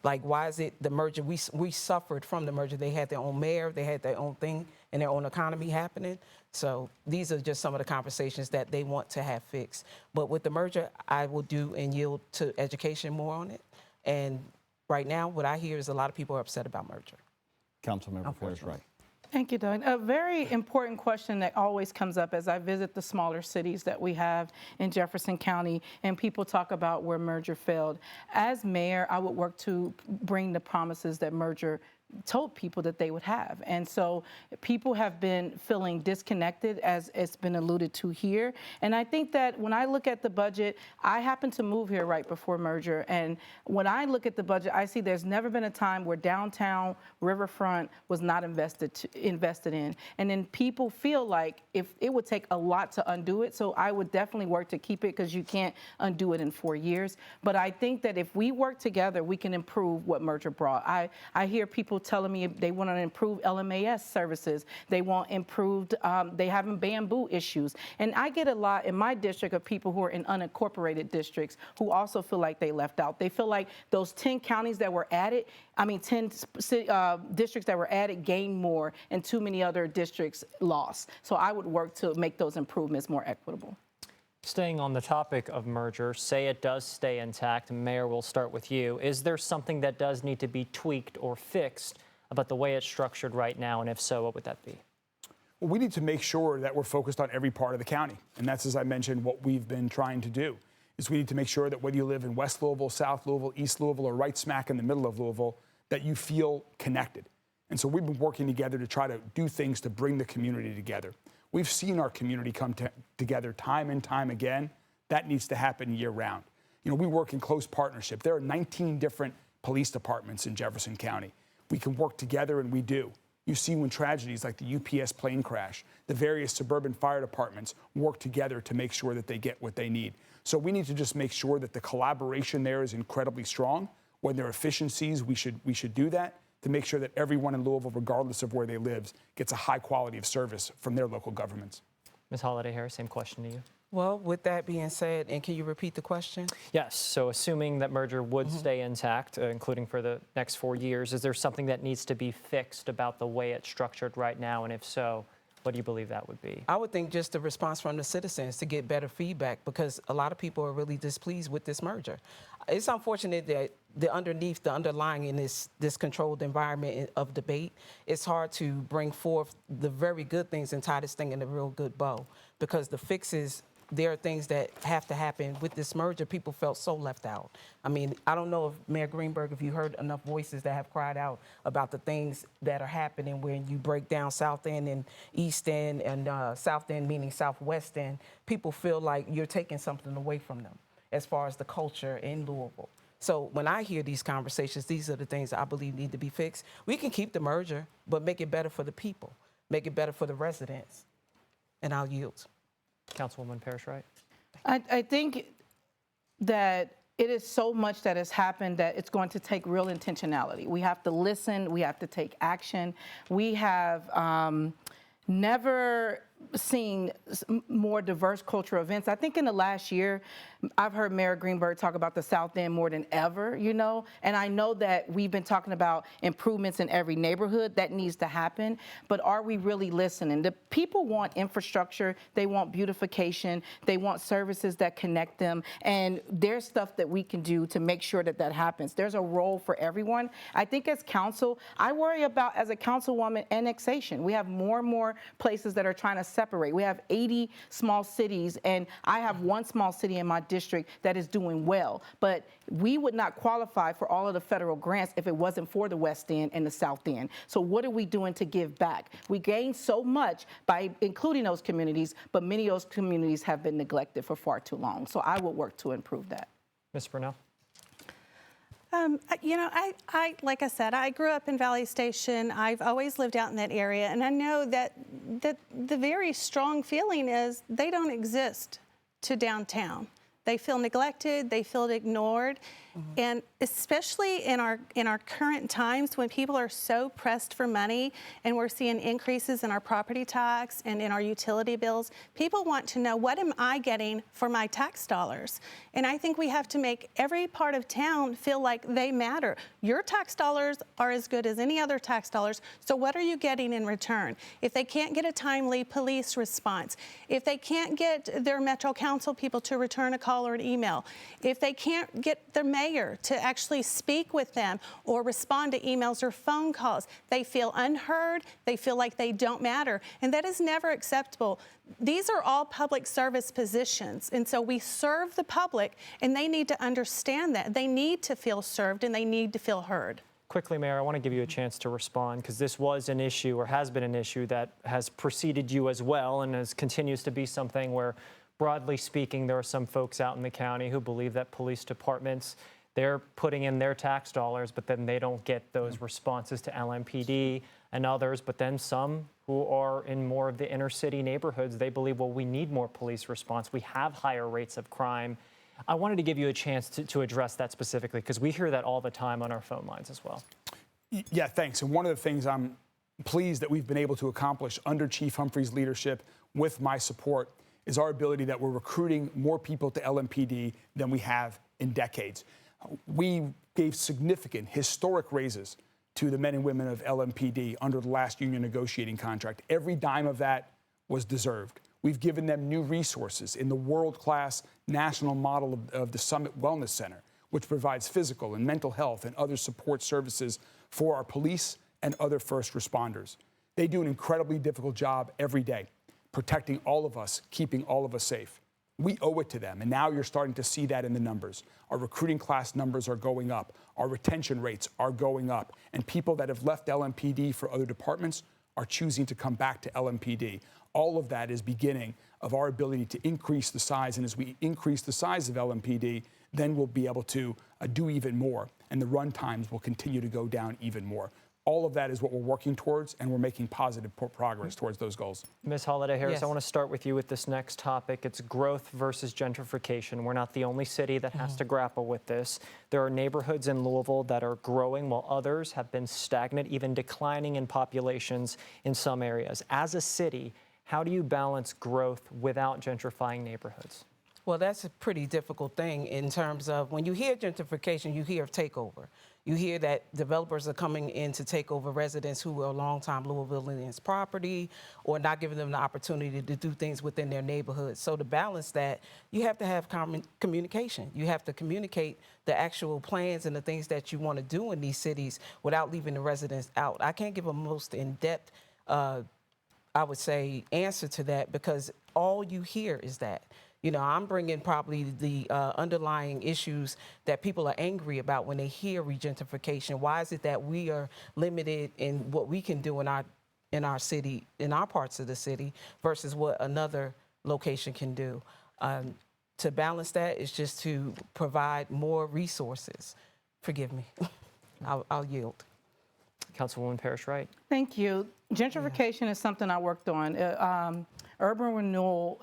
Like, why is it the merger? We suffered from the merger. They had their own mayor, they had their own thing, and their own economy happening. So these are just some of the conversations that they want to have fixed. But with the merger, I will do and yield to education more on it. And right now, what I hear is a lot of people are upset about merger. Councilmember Parrish-Wright. Thank you, Doug. A very important question that always comes up as I visit the smaller cities that we have in Jefferson County, and people talk about where merger failed. As mayor, I would work to bring the promises that merger told people that they would have. And so people have been feeling disconnected, as it's been alluded to here. And I think that when I look at the budget, I happened to move here right before merger. And when I look at the budget, I see there's never been a time where downtown Riverfront was not invested in. And then people feel like if it would take a lot to undo it. So I would definitely work to keep it, because you can't undo it in 4 years. But I think that if we work together, we can improve what merger brought. I hear people telling me they want to improve LMAS services. They want improved, they having bamboo issues. And I get a lot in my district of people who are in unincorporated districts who also feel like they left out. They feel like those 10 counties that were added, 10 districts that were added gained more, and too many other districts lost. So I would work to make those improvements more equitable. Staying on the topic of merger, say it does stay intact, Mayor, we'll start with you. Is there something that does need to be tweaked or fixed about the way it's structured right now? And if so, what would that be? Well, we need to make sure that we're focused on every part of the county. And that's, as I mentioned, what we've been trying to do, is we need to make sure that whether you live in West Louisville, South Louisville, East Louisville, or right smack in the middle of Louisville, that you feel connected. And so we've been working together to try to do things to bring the community together. We've seen our community come together time and time again. That needs to happen year round. You know, we work in close partnership. There are 19 different police departments in Jefferson County. We can work together, and we do. You see when tragedies like the UPS plane crash, the various suburban fire departments work together to make sure that they get what they need. So we need to just make sure that the collaboration there is incredibly strong. When there are efficiencies, we should do that to make sure that everyone in Louisville, regardless of where they live, gets a high quality of service from their local governments. Ms. Holliday-Harris, same question to you. Well, with that being said, and can you repeat the question? Yes, so assuming that merger would stay intact, including for the next 4 years, is there something that needs to be fixed about the way it's structured right now? And if so, what do you believe that would be? I would think just the response from the citizens to get better feedback, because a lot of people are really displeased with this merger. It's unfortunate that the underlying in this controlled environment of debate, it's hard to bring forth the very good things and tie this thing in a real good bow, because the fixes, there are things that have to happen with this merger. People felt so left out. I mean, I don't know if Mayor Greenberg, if you heard enough voices that have cried out about the things that are happening when you break down South End and East End, and South End meaning Southwest End. People feel like you're taking something away from them as far as the culture in Louisville. So when I hear these conversations, these are the things I believe need to be fixed. We can keep the merger, but make it better for the people, make it better for the residents. And I'll yield. Councilwoman Parrish-Wright. I think that it is so much that has happened that it's going to take real intentionality. We have to listen. We have to take action. We have never seen more diverse cultural events. I think in the last year, I've heard Mayor Greenberg talk about the South End more than ever, you know, and I know that we've been talking about improvements in every neighborhood. That needs to happen, but are we really listening? The people want infrastructure, they want beautification, they want services that connect them, and there's stuff that we can do to make sure that that happens. There's a role for everyone. I think as council, I worry about, as a councilwoman, annexation. We have more and more places that are trying to separate. We have 80 small cities, and I have one small city in my district that is doing well, but we would not qualify for all of the federal grants if it wasn't for the West End and the South End. So what are we doing to give back? We gain so much by including those communities, but many of those communities have been neglected for far too long. So I would work to improve that. Ms. Brunell. You know, I like I said, I grew up in Valley Station. I've always lived out in that area, and I know that the very strong feeling is they don't exist to downtown. They feel neglected, they feel ignored, and especially in our current times when people are so pressed for money and we're seeing increases in our property tax and in our utility bills, people want to know, what am I getting for my tax dollars? And I think we have to make every part of town feel like they matter. Your tax dollars are as good as any other tax dollars, so what are you getting in return? If they can't get a timely police response, if they can't get their Metro Council people to return a call or an email, if they can't get their mayor to actually speak with them or respond to emails or phone calls, they feel unheard, they feel like they don't matter, and that is never acceptable. These are all public service positions, and so we serve the public, and they need to understand that. They need to feel served, and they need to feel heard. Quickly, Mayor, I want to give you a chance to respond, because this was an issue, or has been an issue, that has preceded you as well, and continues to be something where, broadly speaking, there are some folks out in the county who believe that police departments, they're putting in their tax dollars, but then they don't get those responses to LMPD and others. But then some who are in more of the inner city neighborhoods, they believe, well, we need more police response. We have higher rates of crime. I wanted to give you a chance to address that specifically, because we hear that all the time on our phone lines as well. Yeah, thanks. And one of the things I'm pleased that we've been able to accomplish under Chief Humphrey's leadership with my support is our ability that we're recruiting more people to LMPD than we have in decades. We gave significant, historic raises to the men and women of LMPD under the last union negotiating contract. Every dime of that was deserved. We've given them new resources in the world-class national model of the Summit Wellness Center, which provides physical and mental health and other support services for our police and other first responders. They do an incredibly difficult job every day, protecting all of us, keeping all of us safe. We owe it to them, and now you're starting to see that in the numbers. Our recruiting class numbers are going up, our retention rates are going up, and people that have left LMPD for other departments are choosing to come back to LMPD. All of that is beginning of our ability to increase the size. And as we increase the size of LMPD, then we'll be able to do even more. And the run times will continue to go down even more. All of that is what we're working towards, and we're making positive progress towards those goals. Ms. Holliday-Harris, Yes. I want to start with you with this next topic. It's growth versus gentrification. We're not the only city that has to grapple with this. There are neighborhoods in Louisville that are growing while others have been stagnant, even declining in populations in some areas. As a city, how do you balance growth without gentrifying neighborhoods? Well, that's a pretty difficult thing in terms of when you hear gentrification, you hear of takeover. You hear that developers are coming in to take over residents who are longtime Louisvillians' property or not giving them the opportunity to do things within their neighborhood. So to balance that, you have to have communication. You have to communicate the actual plans and the things that you want to do in these cities without leaving the residents out. I can't give a most in-depth, I would say, answer to that because all you hear is that. You know, I'm bringing probably the underlying issues that people are angry about when they hear regentrification. Why is it that we are limited in what we can do in our city, in our parts of the city, versus what another location can do? To balance that is just to provide more resources. Forgive me. I'll yield. Councilwoman Parrish-Wright. Thank you. Gentrification is something I worked on. Urban renewal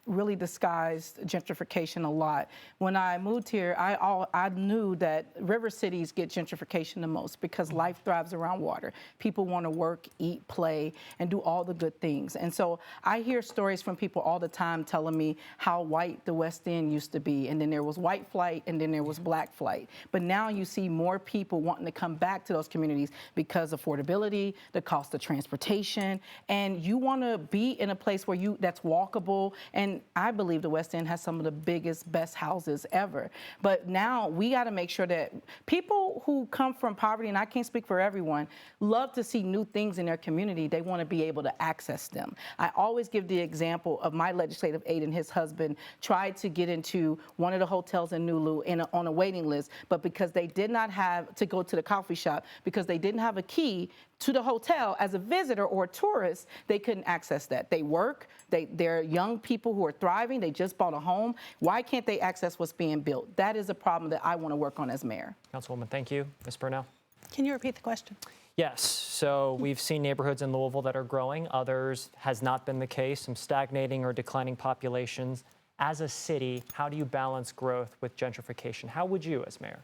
really disguised gentrification a lot. When I moved here, I knew that river cities get gentrification the most because life thrives around water. People want to work, eat, play, and do all the good things. And so I hear stories from people all the time telling me how white the West End used to be, and then there was white flight, and then there was black flight. But now you see more people wanting to come back to those communities because affordability, the cost of transportation, and you want to be in a place where that's walkable. And I believe the West End has some of the biggest, best houses ever. But now we got to make sure that people who come from poverty, and I can't speak for everyone, love to see new things in their community. They want to be able to access them. I always give the example of my legislative aide and his husband tried to get into one of the hotels in Nulu on a waiting list, but because they did not have to go to the coffee shop, because they didn't have a key to the hotel as a visitor or a tourist, they couldn't access that. They work, they're young people who are thriving, they just bought a home. Why can't they access what's being built? That is a problem that I want to work on as mayor. Councilwoman, thank you. Ms. Burnell. Can you repeat the question? Yes, so we've seen neighborhoods in Louisville that are growing, others has not been the case, some stagnating or declining populations. As a city, how do you balance growth with gentrification? How would you as mayor?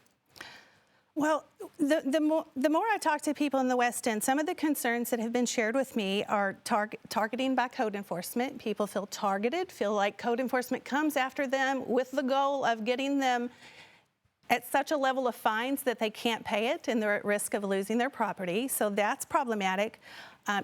Well, the more I talk to people in the West End, some of the concerns that have been shared with me are targeting by code enforcement. People feel targeted, feel like code enforcement comes after them with the goal of getting them at such a level of fines that they can't pay it and they're at risk of losing their property. So that's problematic.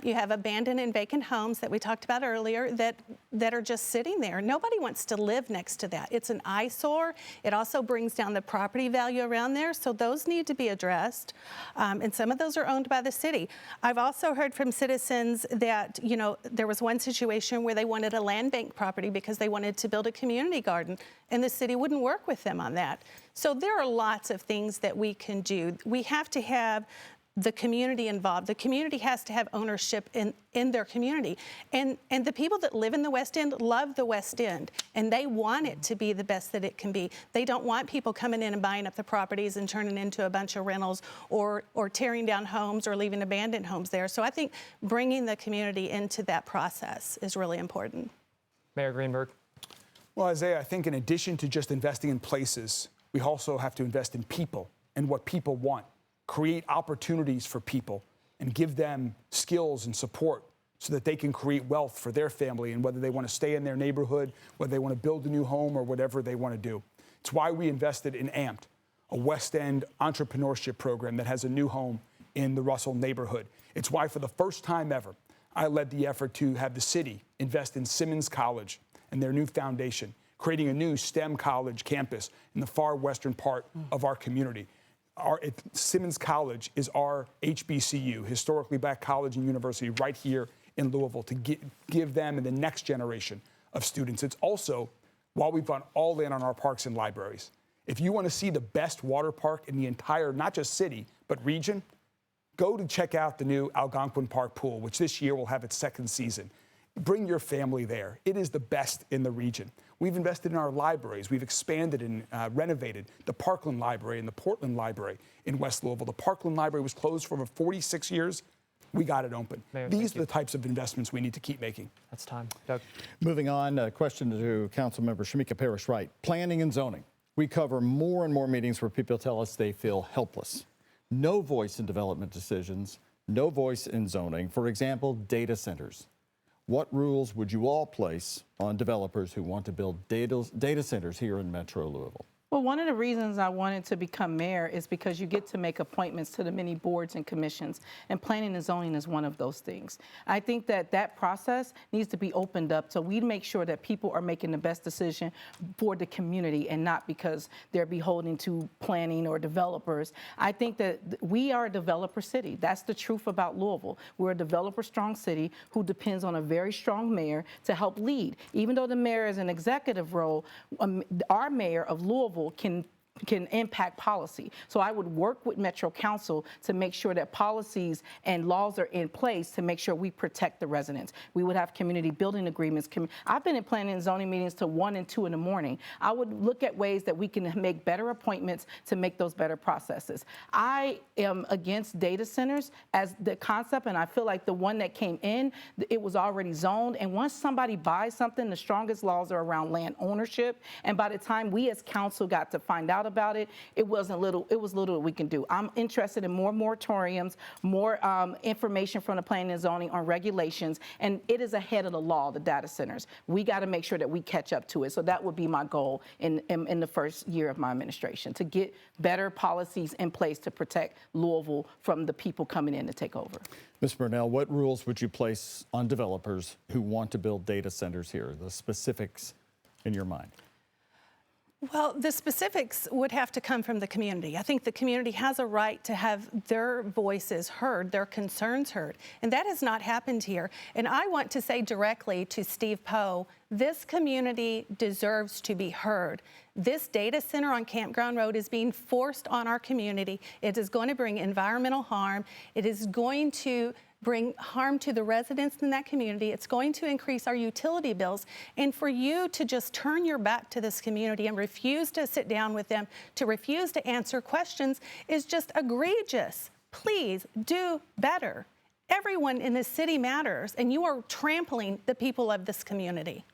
You have abandoned and vacant homes that we talked about earlier that are just sitting there. Nobody wants to live next to that. It's an eyesore. It also brings down the property value around there. So those need to be addressed. And some of those are owned by the city. I've also heard from citizens that, you know, there was one situation where they wanted a land bank property because they wanted to build a community garden and the city wouldn't work with them on that. So there are lots of things that we can do. We have to have the community involved. The community has to have ownership in their community. And the people that live in the West End love the West End, and they want it to be the best that it can be. They don't want people coming in and buying up the properties and turning into a bunch of rentals or tearing down homes or leaving abandoned homes there. So I think bringing the community into that process is really important. Mayor Greenberg. Well, Isaiah, I think in addition to just investing in places, we also have to invest in people and what people want. Create opportunities for people and give them skills and support so that they can create wealth for their family and whether they want to stay in their neighborhood, whether they want to build a new home or whatever they want to do. It's why we invested in AMPed, a West End entrepreneurship program that has a new home in the Russell neighborhood. It's why for the first time ever, I led the effort to have the city invest in Simmons College and their new foundation, creating a new STEM college campus in the far western part of our community. Simmons College is our HBCU, historically black college and university, right here in Louisville to give them and the next generation of students. It's also why we've gone all in on our parks and libraries. If you want to see the best water park in the entire, not just city, but region, Go to check out the new Algonquin Park pool, which this year will have its second season. Bring your family there. It is the best in the region. We've invested in our libraries. We've expanded and renovated the Parkland Library and the Portland Library in West Louisville. The Parkland Library was closed for over 46 years. We got it open. Mayor, These are the types of investments we need to keep making. That's time. Doug. Moving on, a question to Councilmember Shamika Parrish-Wright. Planning and zoning. We cover more and more meetings where people tell us they feel helpless. No voice in development decisions, no voice in zoning. For example, data centers. What rules would you all place on developers who want to build data centers here in Metro Louisville? Well, one of the reasons I wanted to become mayor is because you get to make appointments to the many boards and commissions, and planning and zoning is one of those things. I think that that process needs to be opened up so we make sure that people are making the best decision for the community and not because they're beholden to planning or developers. I think that we are a developer city. That's the truth about Louisville. We're a developer-strong city who depends on a very strong mayor to help lead. Even though the mayor is an executive role, our mayor of Louisville can impact policy. So I would work with Metro Council to make sure that policies and laws are in place to make sure we protect the residents. We would have community building agreements. I've been in planning and zoning meetings till 1 and 2 in the morning. I would look at ways that we can make better appointments to make those better processes. I am against data centers as the concept, and I feel like the one that came in, it was already zoned. And once somebody buys something, the strongest laws are around land ownership. And by the time we as council got to find out about it, it was little that we can do. I'm interested in more moratoriums, more information from the planning and zoning on regulations, and it is ahead of the law, the data centers. We got to make sure that we catch up to it. So that would be my goal in the first year of my administration, to get better policies in place to protect Louisville from the people coming in to take over. Ms. Burnell, what rules would you place on developers who want to build data centers here, the specifics in your mind? Well, the specifics would have to come from the community. I think the community has a right to have their voices heard, their concerns heard, and that has not happened here. And I want to say directly to Steve Poe, this community deserves to be heard. This data center on Campground Road is being forced on our community. It is going to bring environmental harm. It is going to bring harm to the residents in that community. It's going to increase our utility bills. And for you to just turn your back to this community and refuse to sit down with them, to refuse to answer questions, is just egregious. Please do better. Everyone in this city matters, and you are trampling the people of this community.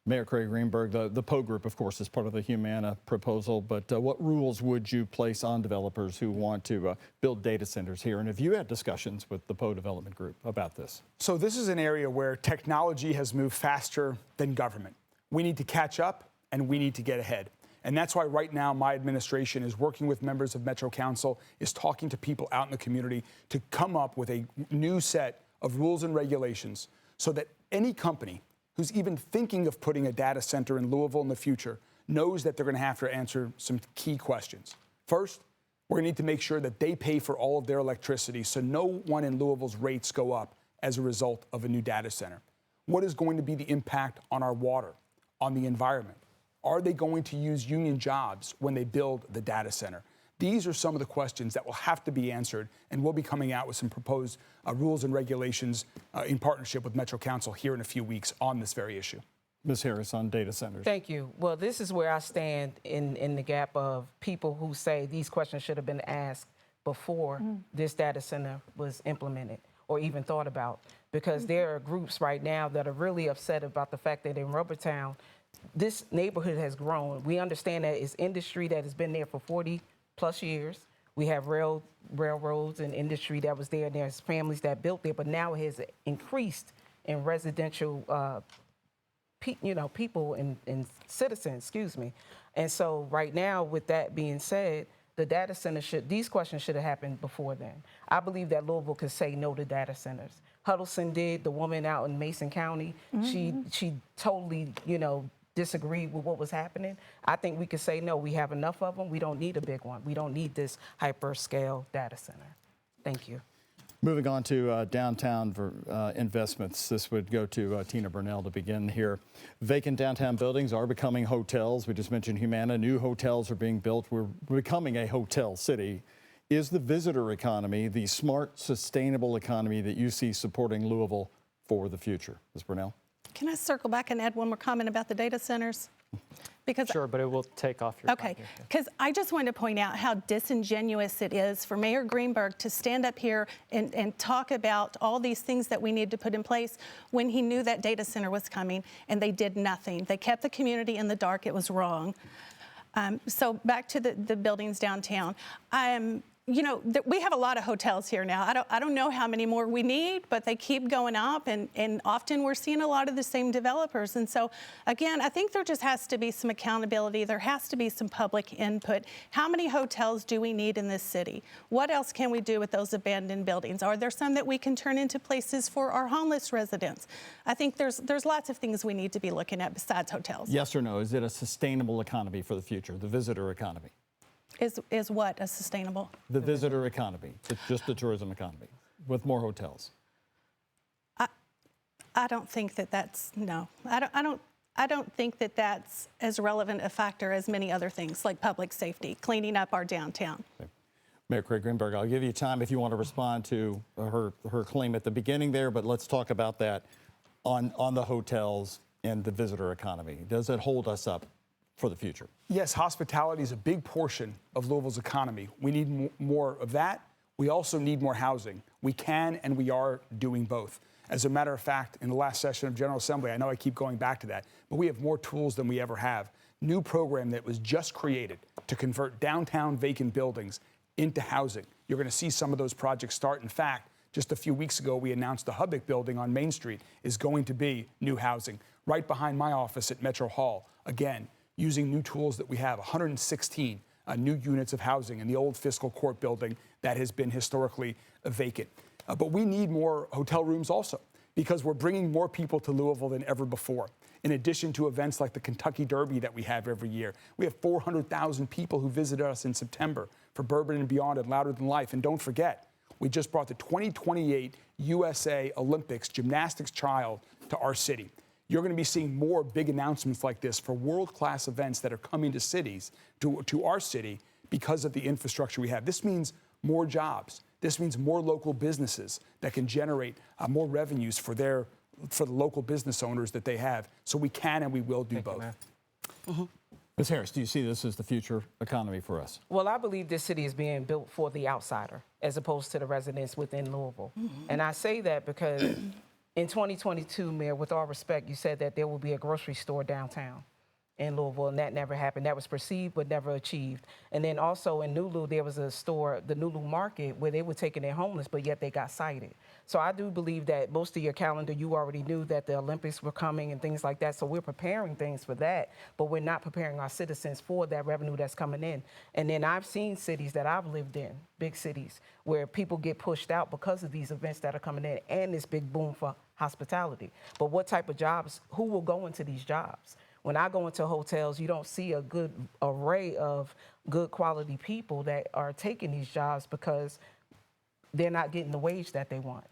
Mayor Craig Greenberg, the Poe Group, of course, is part of the Humana proposal, but what rules would you place on developers who want to build data centers here? And have you had discussions with the Poe Development Group about this? So this is an area where technology has moved faster than government. We need to catch up, and we need to get ahead. And that's why right now my administration is working with members of Metro Council, is talking to people out in the community to come up with a new set of rules and regulations so that any company who's even thinking of putting a data center in Louisville in the future knows that they're going to have to answer some key questions. First, we're going to need to make sure that they pay for all of their electricity so no one in Louisville's rates go up as a result of a new data center. What is going to be the impact on our water, on the environment? Are they going to use union jobs when they build the data center? These are some of the questions that will have to be answered, and we'll be coming out with some proposed rules and regulations in partnership with Metro Council here in a few weeks on this very issue. Ms. Harris, on data centers. Thank you. Well, this is where I stand in the gap of people who say these questions should have been asked before this data center was implemented or even thought about, because there are groups right now that are really upset about the fact that in Rubbertown, this neighborhood has grown. We understand that it's industry that has been there for 40+ years. We have railroads and industry that was there, and there's families that built there, but now it has increased in residential, people and citizens, And so right now, with that being said, the data center these questions should have happened before then. I believe that Louisville could say no to data centers. Huddleston did, the woman out in Mason County, she totally, disagreed with what was happening. I think we could say, no, we have enough of them. We don't need a big one. We don't need this hyperscale data center. Thank you. Moving on to downtown investments. This would go to Tina Burnell to begin here. Vacant downtown buildings are becoming hotels. We just mentioned Humana. New hotels are being built. We're becoming a hotel city. is the visitor economy the smart, sustainable economy that you see supporting Louisville for the future? Ms. Brunell? Can I circle back and add one more comment about the data centers? Because Sure, but it will take off your Okay, time here. because I just wanted to point out how disingenuous it is for Mayor Greenberg to stand up here and talk about all these things that we need to put in place when he knew that data center was coming and they did nothing. They kept the community in the dark. It was wrong. So back to the buildings downtown. You know, we have a lot of hotels here now. I don't know how many more we need, but they keep going up, and often we're seeing a lot of the same developers. And so, again, I think there just has to be some accountability. There has to be some public input. How many hotels do we need in this city? What else can we do with those abandoned buildings? Are there some that we can turn into places for our homeless residents? I think there's lots of things we need to be looking at besides hotels. Yes or no? Is it a sustainable economy for the future, the visitor economy? Is what a sustainable? The visitor economy, just the tourism economy, with more hotels. I don't think that's no. I don't think that's as relevant a factor as many other things like public safety, cleaning up our downtown. Okay. Mayor Craig Greenberg, I'll give you time if you want to respond to her claim at the beginning there, but let's talk about that on the hotels and the visitor economy. Does it hold us up for the future? Yes, hospitality is a big portion of Louisville's economy. We need more of that. We also need more housing. We can and we are doing both. As a matter of fact, in the last session of General Assembly, I know I keep going back to that, but we have more tools than we ever have. New program that was just created to convert downtown vacant buildings into housing. You're going to see some of those projects start. In fact, just a few weeks ago, we announced the Hubbock building on Main Street is going to be new housing. Right behind my office at Metro Hall, again, using new tools that we have, 116 new units of housing in the old fiscal court building that has been historically vacant. But we need more hotel rooms also because we're bringing more people to Louisville than ever before. In addition to events like the Kentucky Derby that we have every year, we have 400,000 people who visited us in September for Bourbon and Beyond and Louder Than Life. And don't forget, we just brought the 2028 USA Olympics gymnastics trial to our city. You're going to be seeing more big announcements like this for world-class events that are coming to cities, to our city, because of the infrastructure we have. This means more jobs. This means more local businesses that can generate more revenues for the local business owners that they have. So we can and we will do both. Ms. Harris, do you see this as the future economy for us? Well, I believe this city is being built for the outsider as opposed to the residents within Louisville. And I say that because in 2022, Mayor, with all respect, you said that there will be a grocery store downtown in Louisville, and that never happened. That was perceived but never achieved. And then also in Nulu, there was a store, the Nulu Market, where they were taking their homeless, but yet they got cited. So I do believe that most of your calendar, you already knew that the Olympics were coming and things like that. So we're preparing things for that, but we're not preparing our citizens for that revenue that's coming in. And then I've seen cities that I've lived in, big cities, where people get pushed out because of these events that are coming in and this big boom for hospitality. But what type of jobs, who will go into these jobs? When I go into hotels, you don't see a good array of good quality people that are taking these jobs because they're not getting the wage that they want.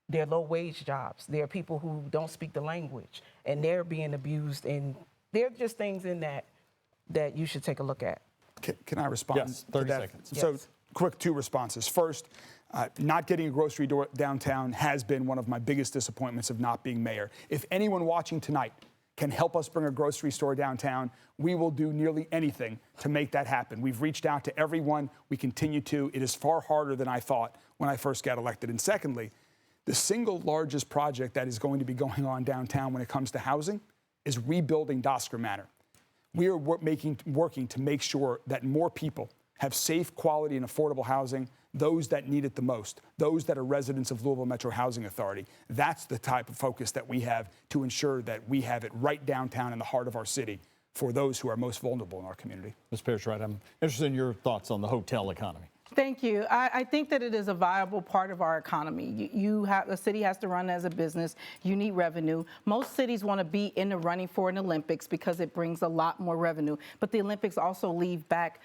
They're low wage jobs. There are people who don't speak the language and they're being abused, and there are just things in that you should take a look at. Can I respond? Yes, 30 to that? seconds. So Yes. quick two responses. First, not getting a grocery door downtown has been one of my biggest disappointments of not being mayor. If anyone watching tonight can help us bring a grocery store downtown, we will do nearly anything to make that happen. We've reached out to everyone. We continue to. It is far harder than I thought when I first got elected. And secondly, the single largest project that is going to be going on downtown when it comes to housing is rebuilding Dosker Manor. We are working to make sure that more people have safe, quality, and affordable housing, those that need it the most, those that are residents of Louisville Metro Housing Authority. That's the type of focus that we have to ensure that we have it right downtown in the heart of our city for those who are most vulnerable in our community. Ms. Parrish-Wright, I'm interested in your thoughts on the hotel economy. Thank you. I think that it is a viable part of our economy. The city has to run as a business. You need revenue. Most cities want to be in the running for an Olympics because it brings a lot more revenue. But the Olympics also leave back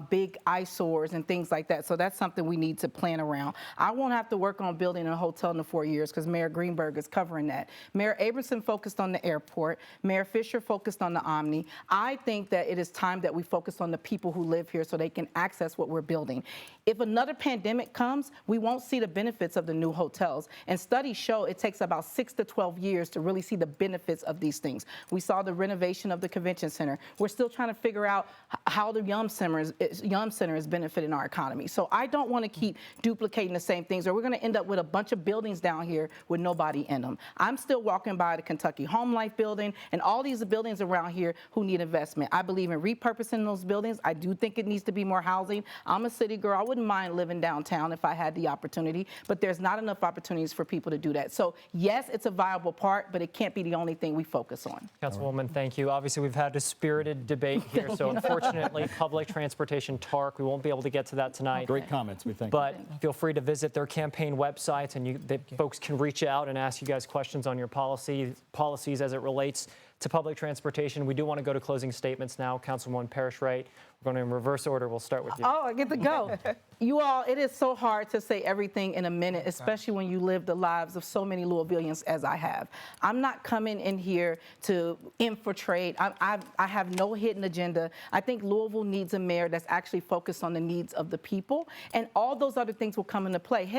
big eyesores and things like that. So that's something we need to plan around. I won't have to work on building a hotel in the 4 years because Mayor Greenberg is covering that. Mayor Abramson focused on the airport. Mayor Fisher focused on the Omni. I think that it is time that we focus on the people who live here so they can access what we're building. If another pandemic comes, we won't see the benefits of the new hotels. And studies show it takes about 6 to 12 years to really see the benefits of these things. We saw the renovation of the convention center. We're still trying to figure out how the Yum Center is benefiting our economy. So I don't want to keep duplicating the same things, or we're going to end up with a bunch of buildings down here with nobody in them. I'm still walking by the Kentucky Home Life building and all these buildings around here who need investment. I believe in repurposing those buildings. I do think it needs to be more housing. I'm a city girl. I wouldn't mind living downtown if I had the opportunity, but there's not enough opportunities for people to do that. So yes, it's a viable part, but it can't be the only thing we focus on. Councilwoman, thank you. Obviously, we've had a spirited debate here, so unfortunately, public transportation TARC, we won't be able to get to that tonight. Great comments, we think. But feel free to visit their campaign websites, and folks can reach out and ask you guys questions on your policies as it relates to public transportation. We do want to go to closing statements now. Councilwoman Parrish-Wright, we're going in reverse order. We'll start with you. Oh, I get to go. You all, it is so hard to say everything in a minute, especially when you live the lives of so many Louisvillians as I have. I'm not coming in here to infiltrate. I have no hidden agenda. I think Louisville needs a mayor that's actually focused on the needs of the people, and all those other things will come into play.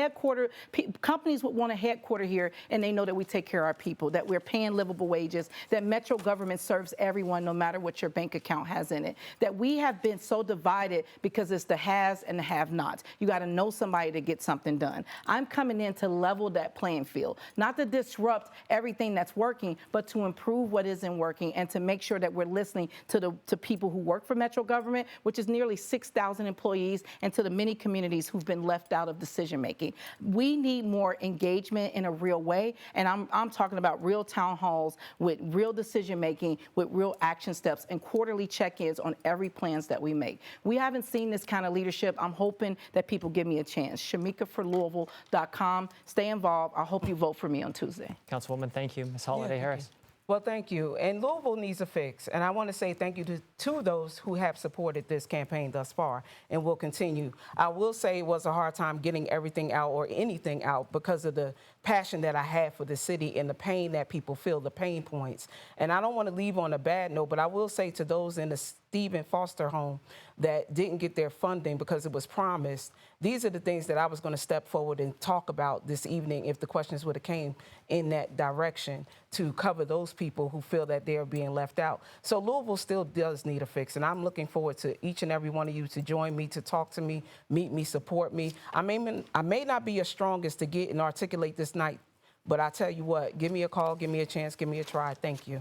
Companies would want a headquarter here, and they know that we take care of our people, that we're paying livable wages, that Metro government serves everyone no matter what your bank account has in it, that we have been so divided because it's the haves and the have-nots. You got to know somebody to get something done. I'm coming in to level that playing field, not to disrupt everything that's working, but to improve what isn't working and to make sure that we're listening to people who work for Metro government, which is nearly 6,000 employees, and to the many communities who've been left out of decision making. We need more engagement in a real way, and I'm talking about real town halls with real decision making, with real action steps, and quarterly check-ins on every plans that we make. We haven't seen this kind of leadership. I'm hoping that people give me a chance. ShamikaForLouisville.com. Stay involved. I hope you vote for me on Tuesday. Councilwoman, thank you. Ms. Holliday Harris. Well, thank you. And Louisville needs a fix. And I want to say thank you to those who have supported this campaign thus far and will continue. I will say it was a hard time getting everything out or anything out because of the passion that I had for the city and the pain that people feel, the pain points. And I don't want to leave on a bad note, but I will say to those in the Stephen Foster home that didn't get their funding because it was promised, these are the things that I was going to step forward and talk about this evening if the questions would have came in that direction to cover those people who feel that they're being left out. So Louisville still does need a fix, and I'm looking forward to each and every one of you to join me, to talk to me, meet me, support me. I may not be your strongest to get and articulate this night, but I tell you what, give me a call, give me a chance, give me a try. Thank you.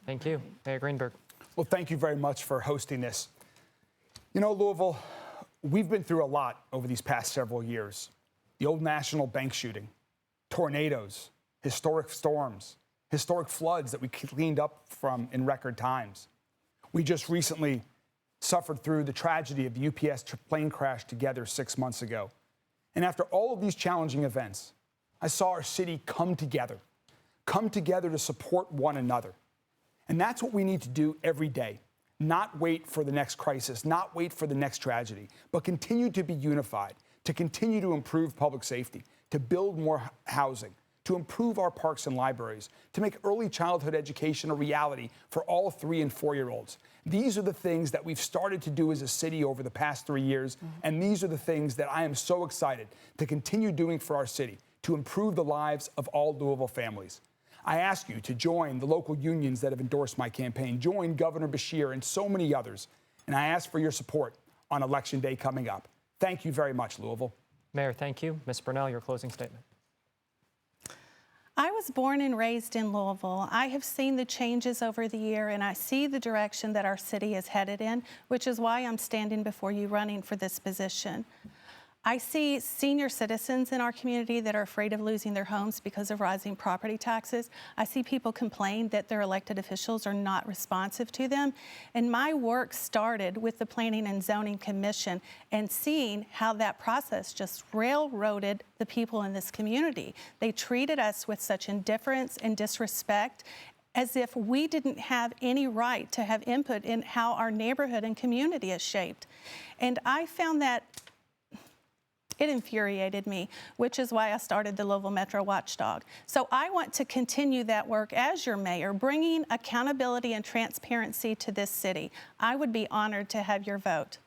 Thank you. Mayor Greenberg. Well, thank you very much for hosting this. You know, Louisville, we've been through a lot over these past several years. The Old National Bank shooting, tornadoes, historic storms, historic floods that we cleaned up from in record times. We just recently suffered through the tragedy of the UPS plane crash together 6 months ago. And after all of these challenging events, I saw our city come together to support one another. And that's what we need to do every day. Not wait for the next crisis, not wait for the next tragedy, but continue to be unified, to continue to improve public safety, to build more housing, to improve our parks and libraries, to make early childhood education a reality for all 3- and 4-year-olds. These are the things that we've started to do as a city over the past 3 years, and these are the things that I am so excited to continue doing for our city, to improve the lives of all Louisville families. I ask you to join the local unions that have endorsed my campaign, join Governor Beshear and so many others, and I ask for your support on Election Day coming up. Thank you very much, Louisville. Mayor, thank you. Ms. Burnell, your closing statement. I was born and raised in Louisville. I have seen the changes over the year, and I see the direction that our city is headed in, which is why I'm standing before you running for this position. I see senior citizens in our community that are afraid of losing their homes because of rising property taxes. I see people complain that their elected officials are not responsive to them. And my work started with the Planning and Zoning Commission and seeing how that process just railroaded the people in this community. They treated us with such indifference and disrespect, as if we didn't have any right to have input in how our neighborhood and community is shaped. And I found that it infuriated me, which is why I started the Louisville Metro Watchdog. So I want to continue that work as your mayor, bringing accountability and transparency to this city. I would be honored to have your vote.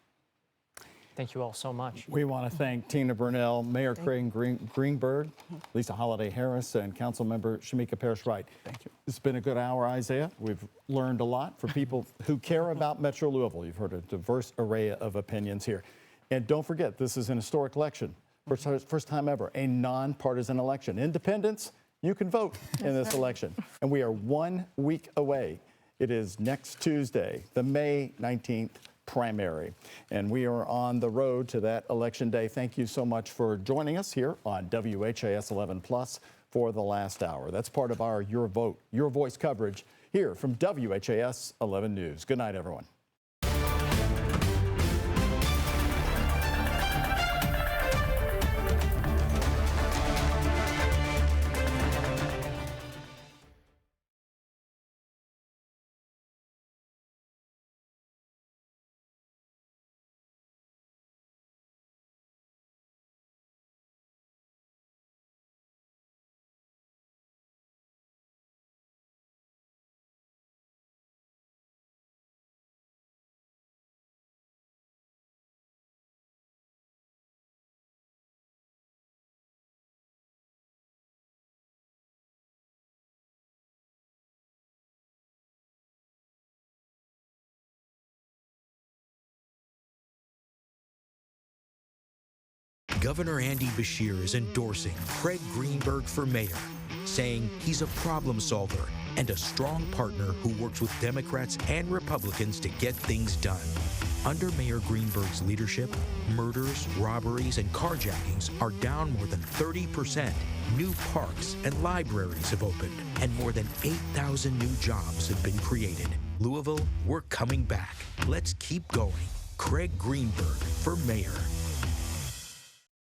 Thank you all so much. We want to thank Tina Burnell, Mayor Craig Greenberg, Lisa Holliday Harris, and Councilmember Shamika Parrish-Wright. Thank you. It's been a good hour, Isaiah. We've learned a lot for people who care about Metro Louisville. You've heard a diverse array of opinions here. And don't forget, this is an historic election. First time ever, a nonpartisan election. Independents, you can vote in this election. And we are 1 week away. It is next Tuesday, the May 19th primary. And we are on the road to that election day. Thank you so much for joining us here on WHAS 11 Plus for the last hour. That's part of our Your Vote, Your Voice coverage here from WHAS 11 News. Good night, everyone. Governor Andy Beshear is endorsing Craig Greenberg for mayor, saying he's a problem solver and a strong partner who works with Democrats and Republicans to get things done. Under Mayor Greenberg's leadership, murders, robberies, and carjackings are down more than 30%. New parks and libraries have opened, and more than 8,000 new jobs have been created. Louisville, we're coming back. Let's keep going. Craig Greenberg for mayor.